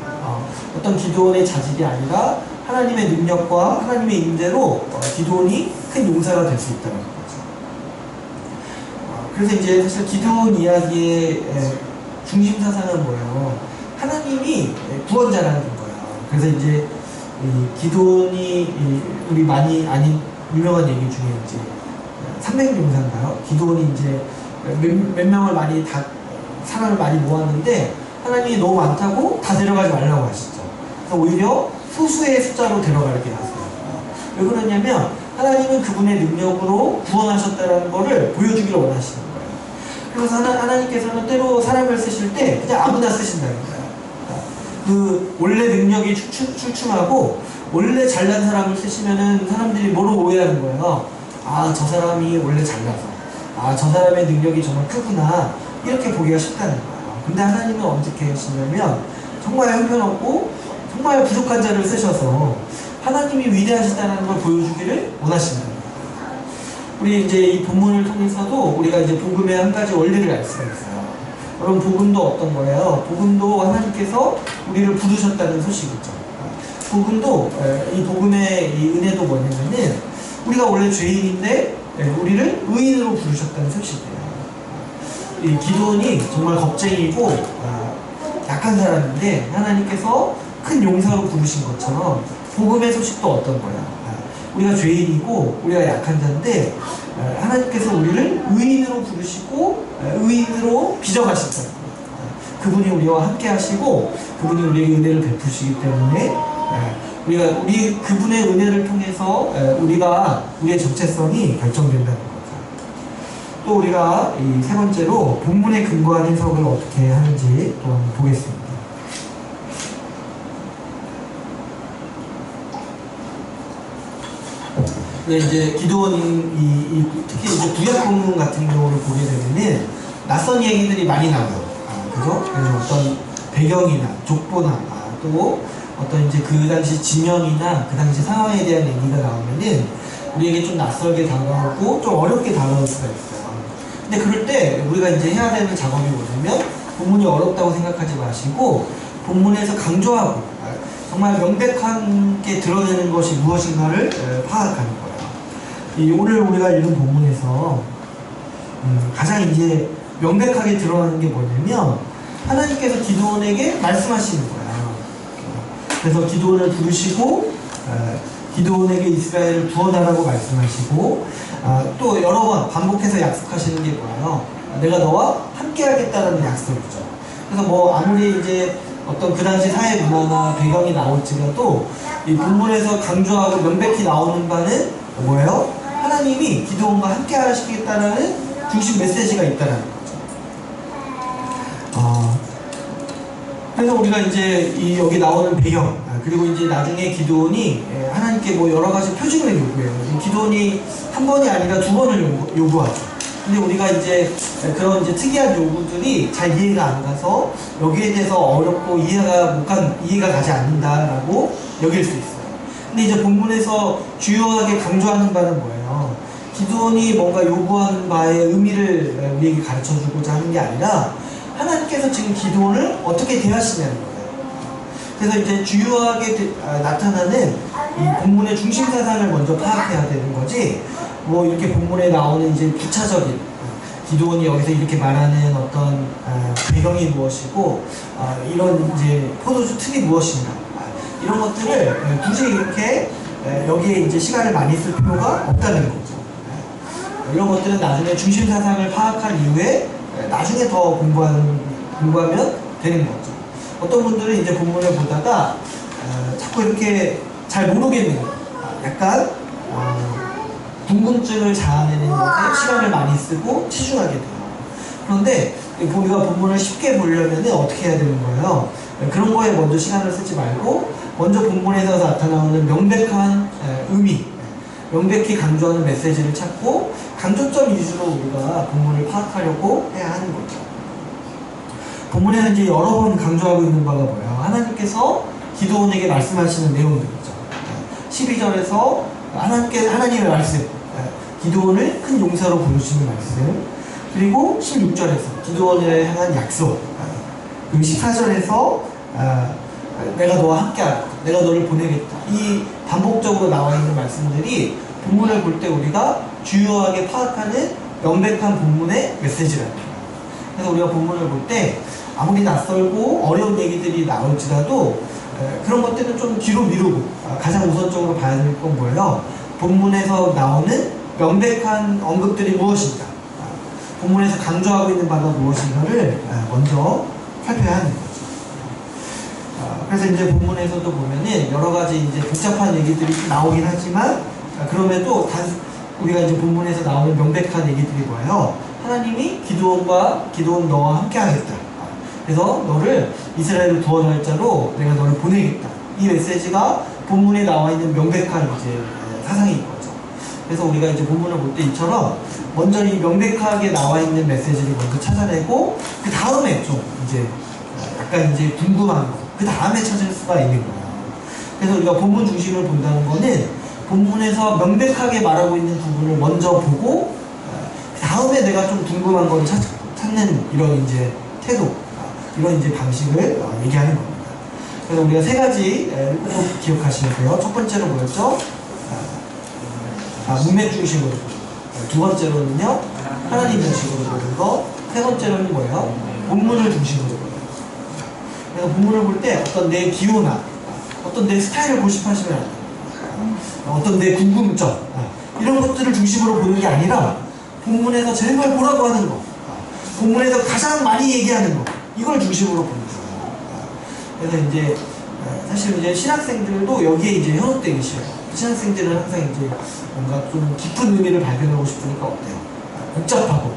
Speaker 1: 어떤 기드온의 자질이 아니라 하나님의 능력과 하나님의 임재로 기드온이 큰 용사가 될 수 있다는 거죠. 그래서 이제 사실 기드온 이야기의 중심 사상은 뭐예요? 하나님이 구원자라는 거예요. 그래서 이제 기드온이 우리 많이 아닌 유명한 얘기 중에 이제 300용사인가요? 기드온이 이제 몇 명을 사람을 많이 모았는데 하나님이 너무 많다고 다 데려가지 말라고 하시죠. 그래서 오히려 소수의 숫자로 데려가게 하세요. 왜 그러냐면 하나님은 그분의 능력으로 구원하셨다는 것을 보여주기를 원하시는 거예요. 그래서 하나님께서는 때로 사람을 쓰실 때 그냥 아무나 쓰신다는 거예요. 그 원래 능력이 출중하고 원래 잘난 사람을 쓰시면은 사람들이 뭐로 오해하는 거예요? 아, 저 사람이 원래 잘나서 저 사람의 능력이 정말 크구나 이렇게 보기가 쉽다는 거예요. 근데 하나님은 어떻게 하시냐면 정말 형편없고 정말 부족한 자를 쓰셔서 하나님이 위대하시다는 걸 보여주기를 원하시는 거예요. 우리 이제 이 본문을 통해서도 우리가 이제 복음의 한 가지 원리를 알 수가 있어요. 여러분 복음도 어떤 거예요? 복음도 하나님께서 우리를 부르셨다는 소식이죠. 복음도 이 복음의 이 은혜도 뭐냐면은 우리가 원래 죄인인데 우리를 의인으로 부르셨다는 소식이에요. 이 기드온이 정말 겁쟁이고 약한 사람인데 하나님께서 큰 용사로 부르신 것처럼 복음의 소식도 어떤 거야? 우리가 죄인이고 우리가 약한 자인데 하나님께서 우리를 의인으로 부르시고 의인으로 빚어가신다. 그분이 우리와 함께 하시고 그분이 우리에게 은혜를 베푸시기 때문에 우리 그분의 은혜를 통해서 우리의 정체성이 결정된다는 거죠. 또 우리가 이 세 번째로 본문에 근거한 해석을 어떻게 하는지 또 한번 보겠습니다. 이제 기드온이 특히 이제 구약 본문 같은 경우를 보게 되면은 낯선 얘기들이 많이 나와요. 그죠? 그래서 어떤 배경이나 족보나 또 어떤 이제 그 당시 지명이나 그 당시 상황에 대한 얘기가 나오면은 우리에게 좀 낯설게 다가오고 좀 어렵게 다가올 수가 있어요. 근데 그럴 때 우리가 이제 해야 되는 작업이 뭐냐면 본문이 어렵다고 생각하지 마시고 본문에서 강조하고 정말 명백하게 드러내는 것이 무엇인가를 파악하는 거예요. 오늘 우리가 읽은 본문에서 가장 이제 명백하게 드러나는 게 뭐냐면 하나님께서 기드온에게 말씀하시는 거예요. 그래서 기드온을 부르시고 기드온에게 이스라엘을 구원하라고 말씀하시고 또 여러 번 반복해서 약속하시는 게 뭐예요? 내가 너와 함께 하겠다는 약속이죠. 그래서 뭐 아무리 이제 어떤 그 당시 사회 문화나 배경이 나올지라도 이 본문에서 강조하고 명백히 나오는 바는 뭐예요? 하나님이 기드온과 함께 하시겠다는 중심 메시지가 있다는 거죠. 그래서 우리가 이제 여기 나오는 배경 그리고 이제 나중에 기드온이 하나님께 뭐 여러 가지 표징을 요구해요. 기드온이 한 번이 아니라 두 번을 요구하죠. 근데 우리가 이제 그런 이제 특이한 요구들이 잘 이해가 안 가서 여기에 대해서 어렵고 이해가 가지 않는다라고 여길 수 있어요. 근데 이제 본문에서 주요하게 강조하는 바는 뭐예요? 기도원이 뭔가 요구하는 바의 의미를 우리에게 가르쳐 주고자 하는 게 아니라 하나님께서 지금 기도원을 어떻게 대하시냐는 거예요. 그래서 이제 주요하게 나타나는 이 본문의 중심 사상을 먼저 파악해야 되는 거지, 뭐 이렇게 본문에 나오는 이제 부차적인 기도원이 여기서 이렇게 말하는 어떤 배경이 무엇이고 이런 이제 포도주 틀이 무엇인가 이런 것들을 굳이 이렇게 여기에 이제 시간을 많이 쓸 필요가 없다는 거죠. 이런 것들은 나중에 중심 사상을 파악한 이후에 나중에 더 공부하면 되는 거죠. 어떤 분들은 이제 본문을 보다가 자꾸 이렇게 잘 모르겠는 거예요. 약간 궁금증을 자아내는 것에 시간을 많이 쓰고 치중하게 돼요. 그런데 우리가 본문을 쉽게 보려면 어떻게 해야 되는 거예요? 그런 거에 먼저 시간을 쓰지 말고 먼저 본문에서 나타나오는 명백한 의미, 명백히 강조하는 메시지를 찾고 강조점 위주로 우리가 본문을 파악하려고 해야 하는 거죠. 본문에는 이제 여러 번 강조하고 있는 바가 뭐예요? 하나님께서 기도원에게 말씀하시는 내용들이죠. 12절에서 하나님의 말씀, 기도원을 큰 용사로 부르시는 말씀, 그리고 16절에서 기도원을 향한 약속, 그리고 14절에서 내가 너와 함께하겠다, 내가 너를 보내겠다. 이 반복적으로 나와 있는 말씀들이 본문을 볼 때 우리가 주요하게 파악하는 명백한 본문의 메시지라는 거예요. 그래서 우리가 본문을 볼 때 아무리 낯설고 어려운 얘기들이 나올지라도 그런 것들은 좀 뒤로 미루고 가장 우선적으로 봐야 될 건 뭐예요? 본문에서 나오는 명백한 언급들이 무엇인가, 본문에서 강조하고 있는 바가 무엇인가를 먼저 살펴야 하는 거죠. 그래서 이제 본문에서도 보면은 여러 가지 이제 복잡한 얘기들이 나오긴 하지만 그럼에도 우리가 이제 본문에서 나오는 명백한 얘기들이 뭐예요? 하나님이 기도원 너와 함께 하겠다. 그래서 너를 이스라엘을 구원할 자로 내가 너를 보내겠다. 이 메시지가 본문에 나와 있는 명백한 이제 사상인 거죠. 그래서 우리가 이제 본문을 볼 때 이처럼 먼저 이 명백하게 나와 있는 메시지를 먼저 찾아내고 그 다음에 좀 이제 약간 이제 궁금한 거, 그 다음에 찾을 수가 있는 거예요. 그래서 우리가 본문 중심을 본다는 거는 본문에서 명백하게 말하고 있는 부분을 먼저 보고 그 다음에 내가 좀 궁금한 걸 찾는 이런 이제 태도, 이런 이제 방식을 얘기하는 겁니다. 그래서 우리가 세 가지 꼭 기억하시면 돼요. 첫 번째로 뭐였죠? 문맥 중심으로. 두 번째로는요, 하나님 중심으로 보는 거. 세 번째로는 뭐예요? 본문을 중심으로 보는 거. 그래서 본문을 볼 때 어떤 내 기호나 어떤 내 스타일을 고집하시면 안 돼요. 어떤 내 궁금점, 이런 것들을 중심으로 보는 게 아니라 본문에서 제발 보라고 하는 거, 본문에서 가장 많이 얘기하는 거, 이걸 중심으로 보는 거예요. 그래서 이제 사실 이제 신학생들도 여기에 이제 현혹되기 싫어요. 신학생들은 항상 이제 뭔가 좀 깊은 의미를 발견하고 싶으니까 어때요? 복잡하고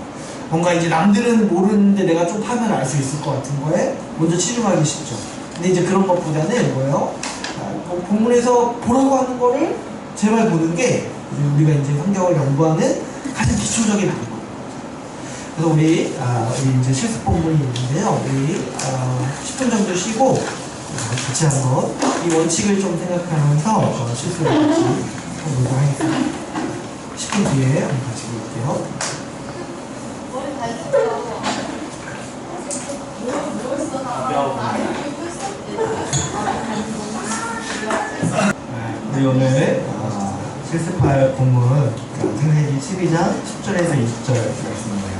Speaker 1: 뭔가 이제 남들은 모르는데 내가 좀 파면 알 수 있을 것 같은 거에 먼저 치중하기 쉽죠. 근데 이제 그런 것보다는 뭐예요? 본문에서 보라고 하는 거를 제발 보는 게 우리가 이제 성경을 연구하는 가장 기초적인 방법. 그래서 우리 이제 실습 본문이 있는데요. 우리 10분 정도 쉬고 같이 한번 이 원칙을 좀 생각하면서 실습을 같이 해보도록 하겠습니다. 10분 뒤에 한번 같이 볼게요. 우리 오늘 실습할 본문 창세기 12장 10절에서 20절 말씀이에요.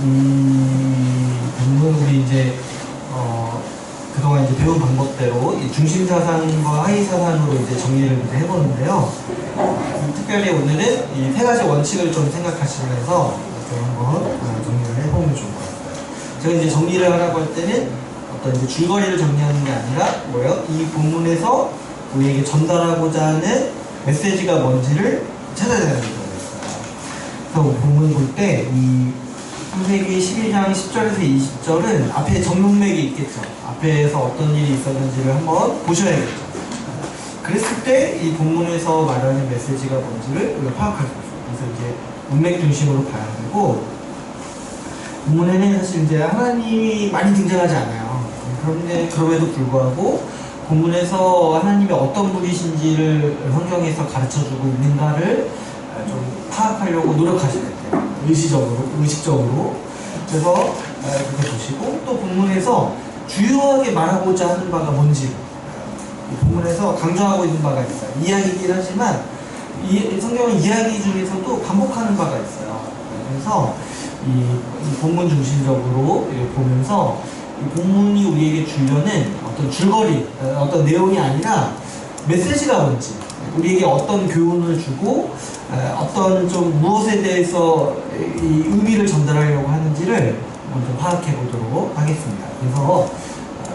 Speaker 1: 이 본문 우리 이제 그동안 이제 배운 방법대로 이 중심 사상과 하위 사상으로 이제 정리를 이제 해보는데요. 특별히 오늘은 이 세 가지 원칙을 좀 생각하시면서 이렇게 한번 정리를 해보면 좋을 것 같아요. 제가 이제 정리를 하라고 할 때는 어떤 이제 줄거리를 정리하는 게 아니라 뭐예요? 이 본문에서 우리에게 전달하고자 하는 메시지가 뭔지를 찾아야 되는 거예요. 그래서 본문 볼 때 이 창세기 12장 10절에서 20절은 앞에 정문맥이 있겠죠. 앞에서 어떤 일이 있었는지를 한번 보셔야겠죠. 그랬을 때 이 본문에서 말하는 메시지가 뭔지를 우리가 파악할 수 있어요. 그래서 이제 문맥 중심으로 봐야 되고, 본문에는 사실 이제 하나님이 많이 등장하지 않아요. 그런데 그럼에도 불구하고 본문에서 하나님이 어떤 분이신지를 성경에서 가르쳐주고 있는가를 좀 파악하려고 노력하셔야 돼요. 의식적으로. 그래서 그렇게 보시고, 또 본문에서 주요하게 말하고자 하는 바가 뭔지 본문에서 강조하고 있는 바가 있어요. 이야기이긴 하지만 성경은 이야기 중에서도 반복하는 바가 있어요. 그래서 이 본문 중심적으로 보면서 이 본문이 우리에게 주려는 어떤 줄거리, 어떤 내용이 아니라 메시지가 뭔지, 우리에게 어떤 교훈을 주고 어떤 좀 무엇에 대해서 이 의미를 전달하려고 하는지를 먼저 파악해 보도록 하겠습니다. 그래서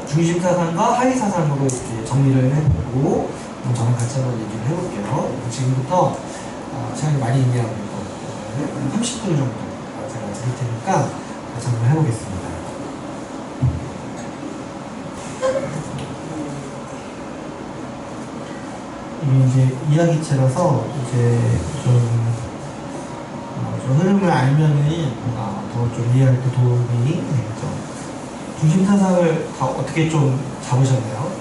Speaker 1: 중심 사상과 하위 사상으로 이렇게 정리를 해보고 저는 같이 한번 얘기를 해볼게요. 지금부터 시간이 많이 있네요. 30분 정도 제가 드릴 테니까 같이 한번 해보겠습니다. 이게 이제 이야기체라서 이제 좀 흐름을 알면은 더 좀 이해할 때 도움이 되겠죠. 중심 사상을 다 어떻게 좀 잡으셨나요?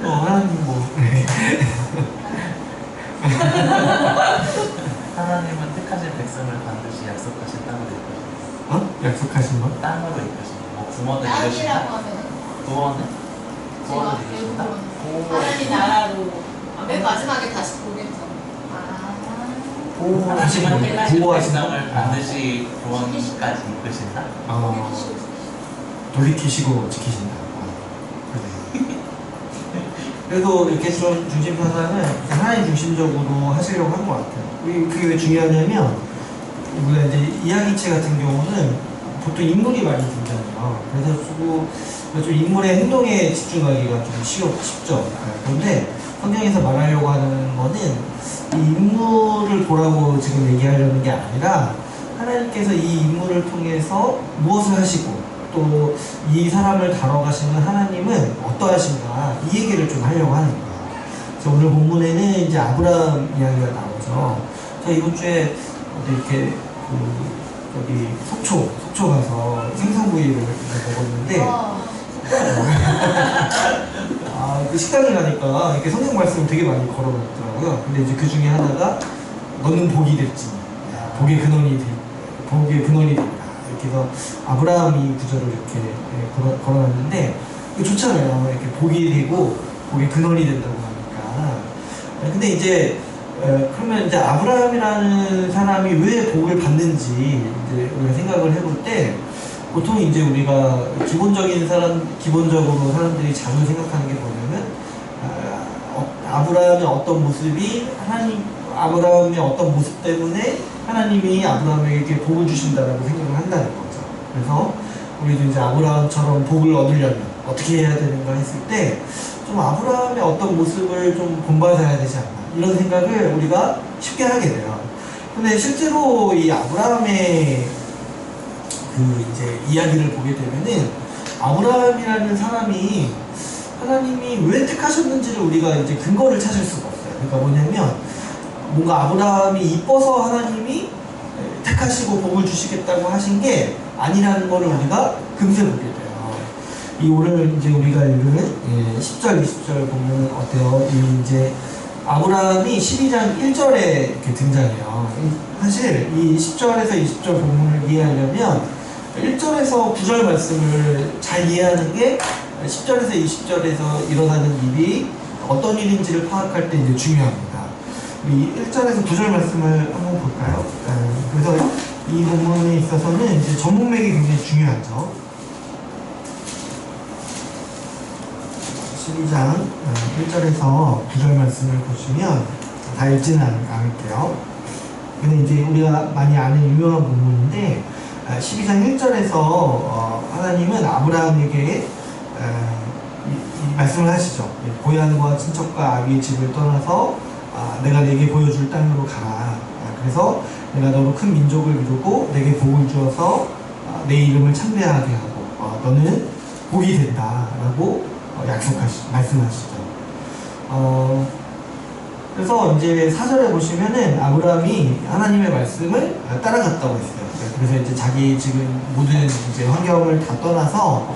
Speaker 1: 하나님 뭐. 네.
Speaker 3: 하나님은 택하신 백성을 반드시 약속하신 땅으로 이끄신다.
Speaker 1: 약속하신 거?
Speaker 3: 땅으로 이끄신다. 뭐 구원을 이끄신다? 구원을 이끄신다?
Speaker 4: 하나님 나라로 맨 마지막에 다시 보겠죠.
Speaker 3: 하나님은 택하신
Speaker 1: 보호하신다?
Speaker 3: 백성을 반드시 구원까지 이끄신다?
Speaker 1: 돌이키시고 지키신다. 그래도 이렇게 좀 중심 사상은 하나님 중심적으로 하시려고 한 것 같아요. 그게 왜 중요하냐면, 우리가 이제 이야기체 같은 경우는 보통 인물이 많이 등장해요. 그래서 좀 인물의 행동에 집중하기가 좀 쉽죠. 그런데 성경에서 말하려고 하는 거는 이 인물을 보라고 지금 얘기하려는 게 아니라 하나님께서 이 인물을 통해서 무엇을 하시고 또 이 사람을 다뤄가시는 하나님은 어떠하신가, 이 얘기를 좀 하려고 하는 거예요. 그래서 오늘 본문에는 이제 아브라함 이야기가 나오죠. 저 이번 주에 이렇게 여기 속초 가서 생선구이를 먹었는데 그 식당에 가니까 이렇게 성경 말씀을 되게 많이 걸어놨더라고요. 근데 이제 그 중에 하나가 너는 복이 될지 복의 근원이 된다. 이렇게 해서 아브라함이 구절을 이렇게 걸어놨는데 좋잖아요. 이렇게 복이 되고 복의 근원이 된다고 하니까. 근데 이제 그러면 이제 아브라함이라는 사람이 왜 복을 받는지 이제 우리가 생각을 해볼 때, 보통 이제 우리가 기본적으로 사람들이 자주 생각하는 게 뭐냐면, 아브라함의 어떤 모습이 아브라함의 어떤 모습 때문에 하나님이 아브라함에게 복을 주신다라고 생각을 한다는 거죠. 그래서 우리도 이제 아브라함처럼 복을 얻으려면 어떻게 해야 되는가 했을 때, 좀 아브라함의 어떤 모습을 좀 본받아야 되지 않나, 이런 생각을 우리가 쉽게 하게 돼요. 근데 실제로 이 아브라함의 이제 이야기를 보게 되면은, 아브라함이라는 사람이 하나님이 왜 택하셨는지를 우리가 이제 근거를 찾을 수가 없어요. 그러니까 뭐냐면, 뭔가 아브라함이 이뻐서 하나님이 택하시고 복을 주시겠다고 하신 게 아니라는 거를 우리가 금세 보게 돼요. 이 오늘 이제 우리가 읽은 10절, 20절 보면 어때요? 이제 아브라함이 12장 1절에 이렇게 등장해요. 사실 이 10절에서 20절 본문을 이해하려면 1절에서 9절 말씀을 잘 이해하는 게 10절에서 20절에서 일어나는 일이 어떤 일인지를 파악할 때 이제 중요합니다. 이 1절에서 9절 말씀을 한번 볼까요? 그래서 이 본문에 있어서는 이제 전문맥이 굉장히 중요하죠. 12장 1절에서 9절 말씀을 보시면, 다 읽지는 않을게요. 근데 이제 우리가 많이 아는 유명한 본문인데, 12장 1절에서 하나님은 아브라함에게 이 말씀을 하시죠. 고향과 친척과 아비의 집을 떠나서 내가 내게 보여줄 땅으로 가라. 그래서 내가 너로 큰 민족을 이루고 내게 복을 주어서 내 이름을 창대하게 하고 너는 복이 된다라고 말씀하시죠. 그래서 이제 4절에 보시면은 아브라함이 하나님의 말씀을 따라갔다고 했어요. 그래서 이제 자기 지금 모든 이제 환경을 다 떠나서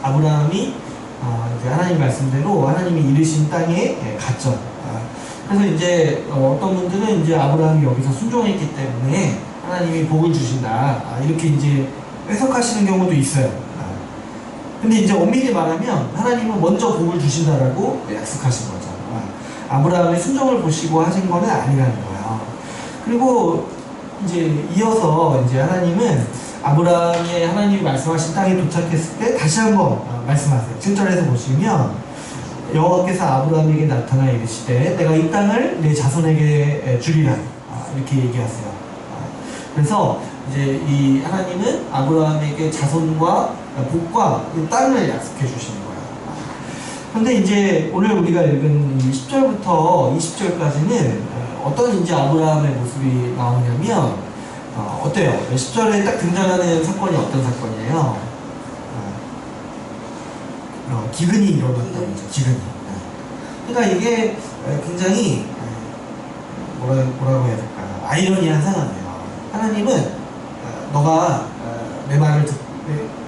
Speaker 1: 아브라함이 이제 하나님 말씀대로 하나님이 이르신 땅에 갔죠. 그래서 이제 어떤 분들은 이제 아브라함이 여기서 순종했기 때문에 하나님이 복을 주신다 이렇게 이제 해석하시는 경우도 있어요. 근데 이제 엄밀히 말하면 하나님은 먼저 복을 주신다라고 약속하신 거죠. 아브라함의 순종을 보시고 하신 거는 아니라는 거예요. 그리고 이제 이어서 이제 하나님은 하나님이 말씀하신 땅에 도착했을 때 다시 한번 말씀하세요. 7절에서 보시면 여호와께서 아브라함에게 나타나 이르시되 내가 이 땅을 내 자손에게 주리라 이렇게 얘기하세요. 그래서 이제 이 하나님은 아브라함에게 자손과 복과 이 땅을 약속해 주시는 거예요. 그런데 이제 오늘 우리가 읽은 10절부터 20절까지는 어떤 이제 아브라함의 모습이 나오냐면 어때요? 10절에 딱 등장하는 사건이 어떤 사건이에요? 기근이 일어났다는 거죠. 기근이. 그러니까 이게 굉장히 뭐라고 해야 될까요? 아이러니한 상황이에요. 하나님은 너가 내 말을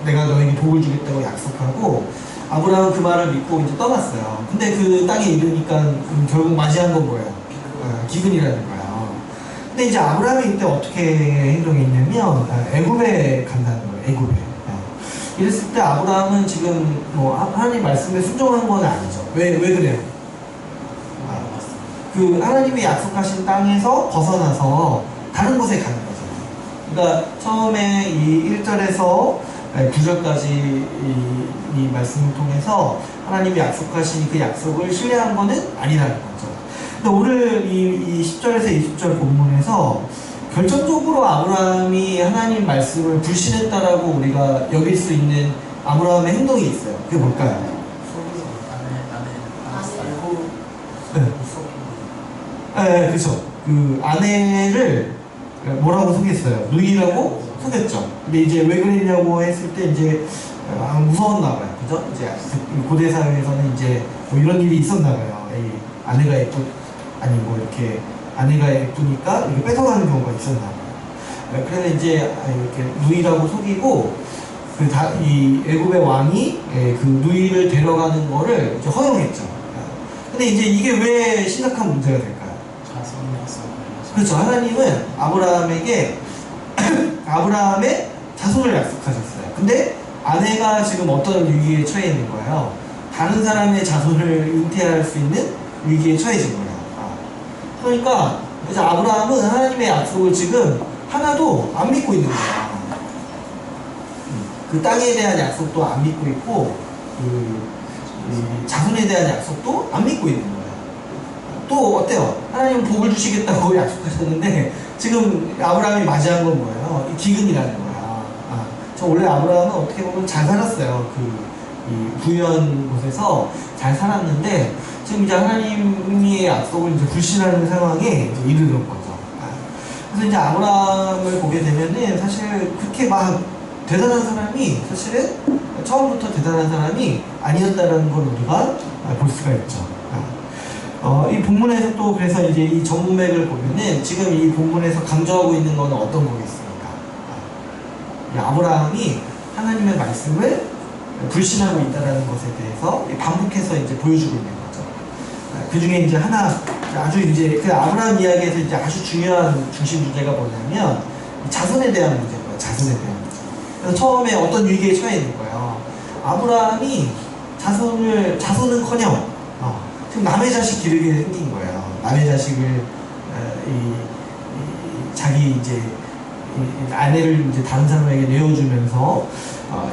Speaker 1: 내가 너에게 복을 주겠다고 약속하고 아브라함은 그 말을 믿고 이제 떠났어요. 근데 그 땅에 이르니까 결국 맞이한 건 뭐예요? 기근이라는 거예요. 근데 이제 아브라함이 이때 어떻게 행동했냐면 애굽에 간다는 거예요. 애굽에. 이랬을 때 아브라함은 지금 뭐 하나님 말씀에 순종한 건 아니죠. 왜 그래요? 그 하나님이 약속하신 땅에서 벗어나서 다른 곳에 가는 거죠. 그러니까 처음에 이 1절에서 9절까지 이 말씀을 통해서 하나님이 약속하신 그 약속을 신뢰한 거는 아니라는 거죠. 근데 오늘 이 10절에서 20절 본문에서 결정적으로 아브라함이 하나님 말씀을 불신했다라고 우리가 여길 수 있는 아브라함의 행동이 있어요. 그게 뭘까요? 네, 그렇죠. 그 아내를 뭐라고 속였어요? 누이라고 속였죠. 근데 이제 왜 그랬냐고 했을 때 이제 무서웠나 봐요. 그죠? 이제 고대 사회에서는 이제 뭐 이런 일이 있었나 봐요. 이 아내가 뭐 이렇게 아내가 예쁘니까 이렇게 뺏어가는 경우가 있었나 봐요. 그래서 이제 이렇게 누이라고 속이고 이 애굽의 왕이 그 누이를 데려가는 거를 이제 허용했죠. 근데 이제 이게 왜 심각한 문제가 될까요? 그렇죠. 하나님은 아브라함의 자손을 약속하셨어요. 근데 아내가 지금 어떤 위기에 처해 있는 거예요? 다른 사람의 자손을 잉태할 수 있는 위기에 처해진 거예요. 그러니까 이제 아브라함은 하나님의 약속을 지금 하나도 안 믿고 있는 거예요. 그 땅에 대한 약속도 안 믿고 있고 자손에 대한 약속도 안 믿고 있는 거예요. 또 어때요? 하나님은 복을 주시겠다고 약속하셨는데 지금 아브라함이 맞이한 건 뭐예요? 이 기근이라는 거야. 저 원래 아브라함은 어떻게 보면 잘 살았어요. 이 부유한 곳에서 잘 살았는데 지금 이제 하나님의 약속을 이제 불신하는 상황에 이제 이르는 거죠. 그래서 이제 아브라함을 보게 되면은 사실 그렇게 막 대단한 사람이 사실은 처음부터 대단한 사람이 아니었다라는 걸 우리가 볼 수가 있죠. 이 본문에서 또 그래서 이제 이 전문맥을 보면은 지금 이 본문에서 강조하고 있는 거는 어떤 거겠습니까? 아브라함이 하나님의 말씀을 불신하고 있다라는 것에 대해서 반복해서 이제 보여주고 있는 거죠. 그 중에 이제 아주 이제 그 아브라함 이야기에서 이제 아주 중요한 중심 주제가 뭐냐면 자손에 대한 문제고요. 자손에 대한 문제. 그래서 처음에 어떤 위기에 처해 있는 거예요. 아브라함이 자손은커녕 지금 남의 자식 기르게 생긴 거예요. 남의 자식을 자기 이제 아내를 이제 다른 사람에게 내어주면서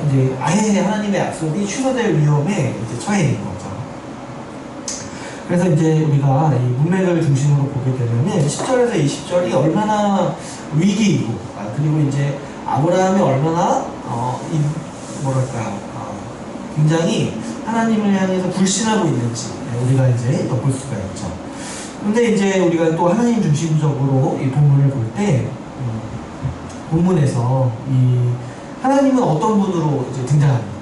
Speaker 1: 이제 아예 하나님의 약속이 취소될 위험에 이제 처해 있는 거죠. 그래서 이제 우리가 이 문맥을 중심으로 보게 되면은 10절에서 20절이 얼마나 위기이고 그리고 이제 아브라함이 얼마나 굉장히 하나님을 향해서 불신하고 있는지 우리가 이제 엿볼 수가 있죠. 근데 이제 우리가 또 하나님 중심적으로 이 본문을 볼 때 본문에서 이 하나님은 어떤 분으로 이제 등장합니까?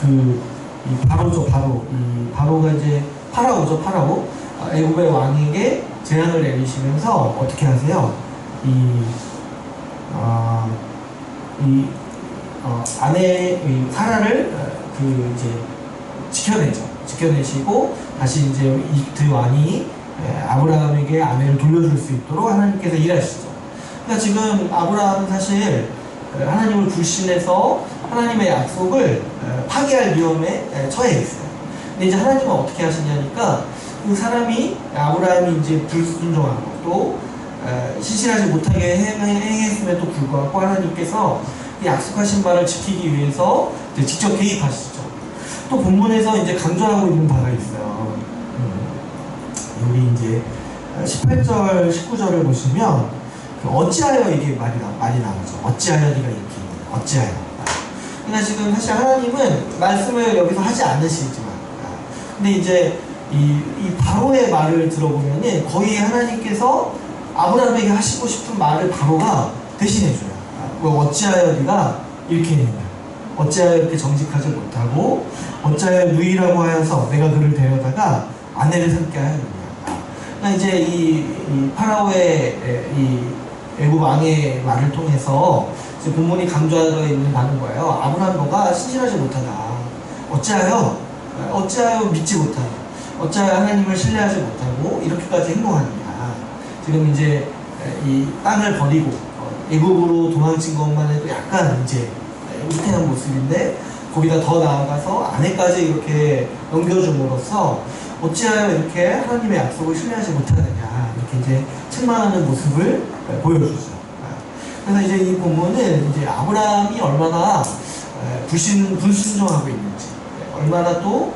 Speaker 1: 이 바로죠, 바로. 이 바로가 이제 파라오죠, 파라오. 애굽의 왕에게 재앙을 내리시면서 어떻게 하세요? 아내 사라를 이제 지켜내시고 다시 이제 이집트 왕이 아브라함에게 아내를 돌려줄 수 있도록 하나님께서 일하시죠. 그러니까 지금 아브라함은 사실 하나님을 불신해서 하나님의 약속을 파기할 위험에 처해 있어요. 근데 이제 하나님은 어떻게 하시냐니까 그 사람이 아브라함이 이제 불순종하고 또 신실하지 못하게 행했음에도 불구하고 하나님께서 약속하신 바를 지키기 위해서 이제 직접 개입하시죠. 또 본문에서 이제 강조하고 있는 바가 있어요. 여기 이제 18절, 19절을 보시면 어찌하여 이게 많이 나오죠. 어찌하여 네가 이렇게 어찌하여. 그러니까 지금 사실 하나님은 말씀을 여기서 하지 않으시지만, 근데 이제 이 바로의 말을 들어보면은 거의 하나님께서 아브라함에게 하시고 싶은 말을 바로가 대신해줘요. 어찌하여 네가 이렇게 했냐? 어찌하여 이렇게 정직하지 못하고 어찌하여 누이라고 하여서 내가 그를 데려다가 아내를 삼게 하였느냐? 그러니까 이제 이 파라오의 이 애굽 왕의 말을 통해서 이제 본문이 강조하고 있는 바는 거예요. 아브라함 너가 신실하지 못하다. 어찌하여 믿지 못하냐? 어찌하여 하나님을 신뢰하지 못하고 이렇게까지 행동하느냐? 지금 이제 이 땅을 버리고 애굽으로 도망친 것만 해도 약간 이제 우태한 모습인데 거기다 더 나아가서 아내까지 이렇게 넘겨줌으로써 어찌하여 이렇게 하나님의 약속을 신뢰하지 못하느냐 이렇게 이제 책망하는 모습을 보여주죠. 그래서 이제 이 본문은 이제 아브라함이 얼마나 불순종하고 있는지, 얼마나 또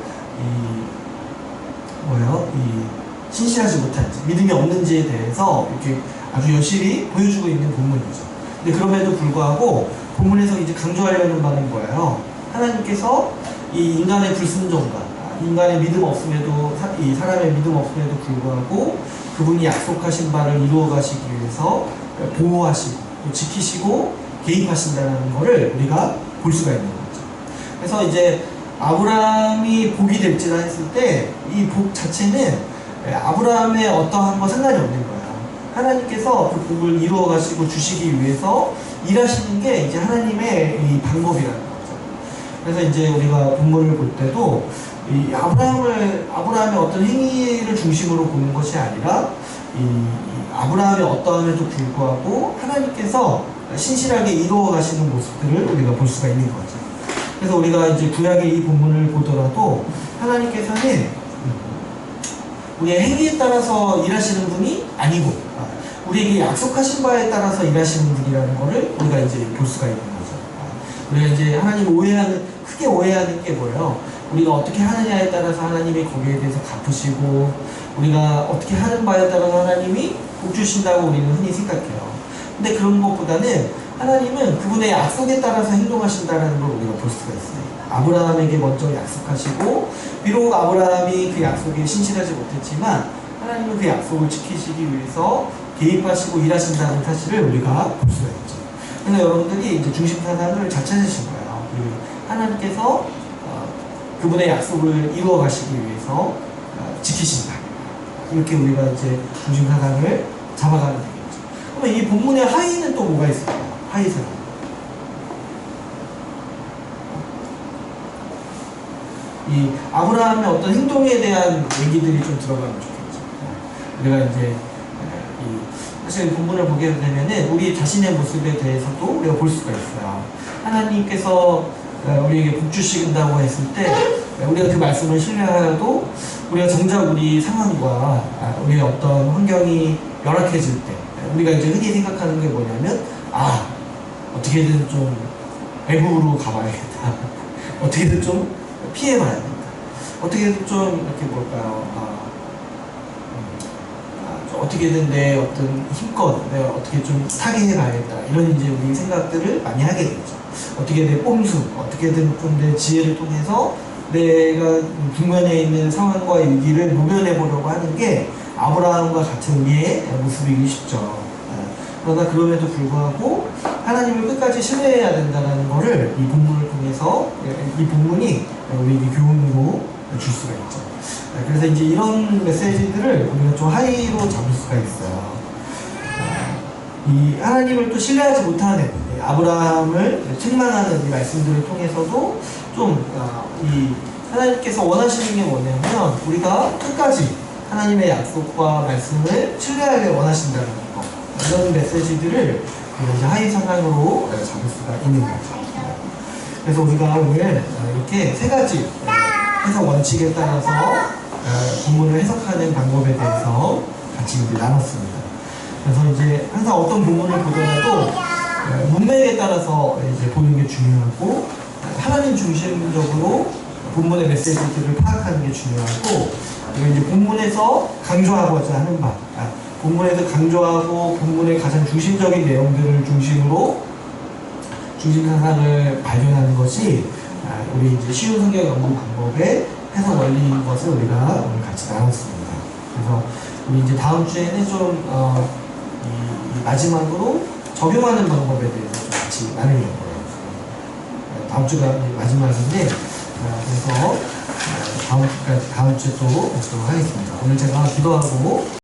Speaker 1: 신실하지 못한지, 믿음이 없는지에 대해서 이렇게 아주 여실히 보여주고 있는 본문이죠. 근데 그럼에도 불구하고 본문에서 이제 강조하려는 바는 뭐예요? 하나님께서 이 인간의 불순종과 인간의 믿음 없음에도 이 사람의 믿음 없음에도 불구하고 그분이 약속하신 바를 이루어 가시기 위해서 보호하시고 또 지키시고 개입하신다는 것을 우리가 볼 수가 있는 거죠. 그래서 이제 아브라함이 복이 될지라 했을 때 이 복 자체는 아브라함의 어떠한 거 상관이 없는 거예요. 하나님께서 그 복을 이루어 가시고 주시기 위해서 일하시는 게 이제 하나님의 이 방법이라는 거죠. 그래서 이제 우리가 본문을 볼 때도 이 아브라함의 어떤 행위를 중심으로 보는 것이 아니라 이 아브라함의 어떠함에도 불구하고 하나님께서 신실하게 이루어 가시는 모습들을 우리가 볼 수가 있는 거죠. 그래서 우리가 이제 구약의 이 본문을 보더라도 하나님께서는 우리의 행위에 따라서 일하시는 분이 아니고 우리에게 약속하신 바에 따라서 일하시는 분이라는 것을 우리가 이제 볼 수가 있는 거죠. 우리가 이제 하나님을 크게 오해하는 게 뭐예요? 우리가 어떻게 하느냐에 따라서 하나님이 거기에 대해서 갚으시고 우리가 어떻게 하는 바에 따라서 하나님이 복 주신다고 우리는 흔히 생각해요. 근데 그런 것보다는 하나님은 그분의 약속에 따라서 행동하신다는 걸 우리가 볼 수가 있어요. 아브라함에게 먼저 약속하시고 비록 아브라함이 그 약속에 신실하지 못했지만 하나님은 그 약속을 지키시기 위해서 개입하시고 일하신다는 사실을 우리가 볼 수가 있죠. 그래서 여러분들이 이제 중심 사상을 잘 찾으신 거예요. 하나님께서 그분의 약속을 이루어 가시기 위해서 지키신다. 이렇게 우리가 이제 중심 사상을 잡아가면 되겠죠. 그러면 이 본문의 하위는 또 뭐가 있을까요? 하위 사상. 이 아브라함의 어떤 행동에 대한 얘기들이 좀 들어가면 좋겠죠. 우리가 이제 사실 본문을 보게 되면은 우리 자신의 모습에 대해서도 우리가 볼 수가 있어요. 하나님께서 우리에게 복 주신다고 했을 때 우리가 그 말씀을 신뢰하여도 우리가 정작 우리 상황과 우리의 어떤 환경이 열악해질 때 우리가 이제 흔히 생각하는 게 뭐냐면 어떻게든 좀 외국으로 가봐야겠다. 어떻게든 좀 피해봐야겠다. 어떻게든 좀 이렇게 어떻게든 내 어떤 힘껏 내가 어떻게 좀 타게 해가야겠다. 이런 이제 우리 생각들을 많이 하게 되죠. 어떻게 내 꼼수, 어떻게든 좀 내 지혜를 통해서 내가 국면에 있는 상황과 위기를 모면해보려고 하는 게 아브라함과 같은 우리의 모습이기 쉽죠. 그러나 그럼에도 불구하고 하나님을 끝까지 신뢰해야 된다는 것을 이 본문을 통해서 이 본문이 우리에게 교훈으로 줄 수가 있죠. 그래서 이제 이런 메시지들을 우리가 좀 하이로 잡을 수가 있어요. 이 하나님을 또 신뢰하지 못하는 아브라함을 책망하는 이 말씀들을 통해서도 좀 이 하나님께서 원하시는 게 뭐냐면 우리가 끝까지 하나님의 약속과 말씀을 신뢰하길 원하신다는 거, 이런 메시지들을 이제 하이 사상으로 잡을 수가 있는 거죠. 그래서 우리가 오늘 이렇게 세 가지 해석 원칙에 따라서 본문을 해석하는 방법에 대해서 같이 이제 나눴습니다. 그래서 이제 항상 어떤 본문을 보더라도 문맥에 따라서 이제 보는 게 중요하고 하나님 중심적으로 본문의 메시지들을 파악하는 게 중요하고 그리고 이제 본문에서 강조하고자 하는 바, 본문에서 강조하고 본문의 가장 중심적인 내용들을 중심으로 중심 사상을 발견하는 것이 우리 이제 쉬운 성경 연구 방법의 해석 원리인 것을 우리가 오늘 같이 나눴습니다. 그래서 우리 이제 다음 주에는 좀 이 마지막으로 적용하는 방법에 대해서 좀 같이 나누려고요. 다음 주가 마지막인데 그래서 다음 주에 또 뵙도록 하겠습니다. 오늘 제가 기도하고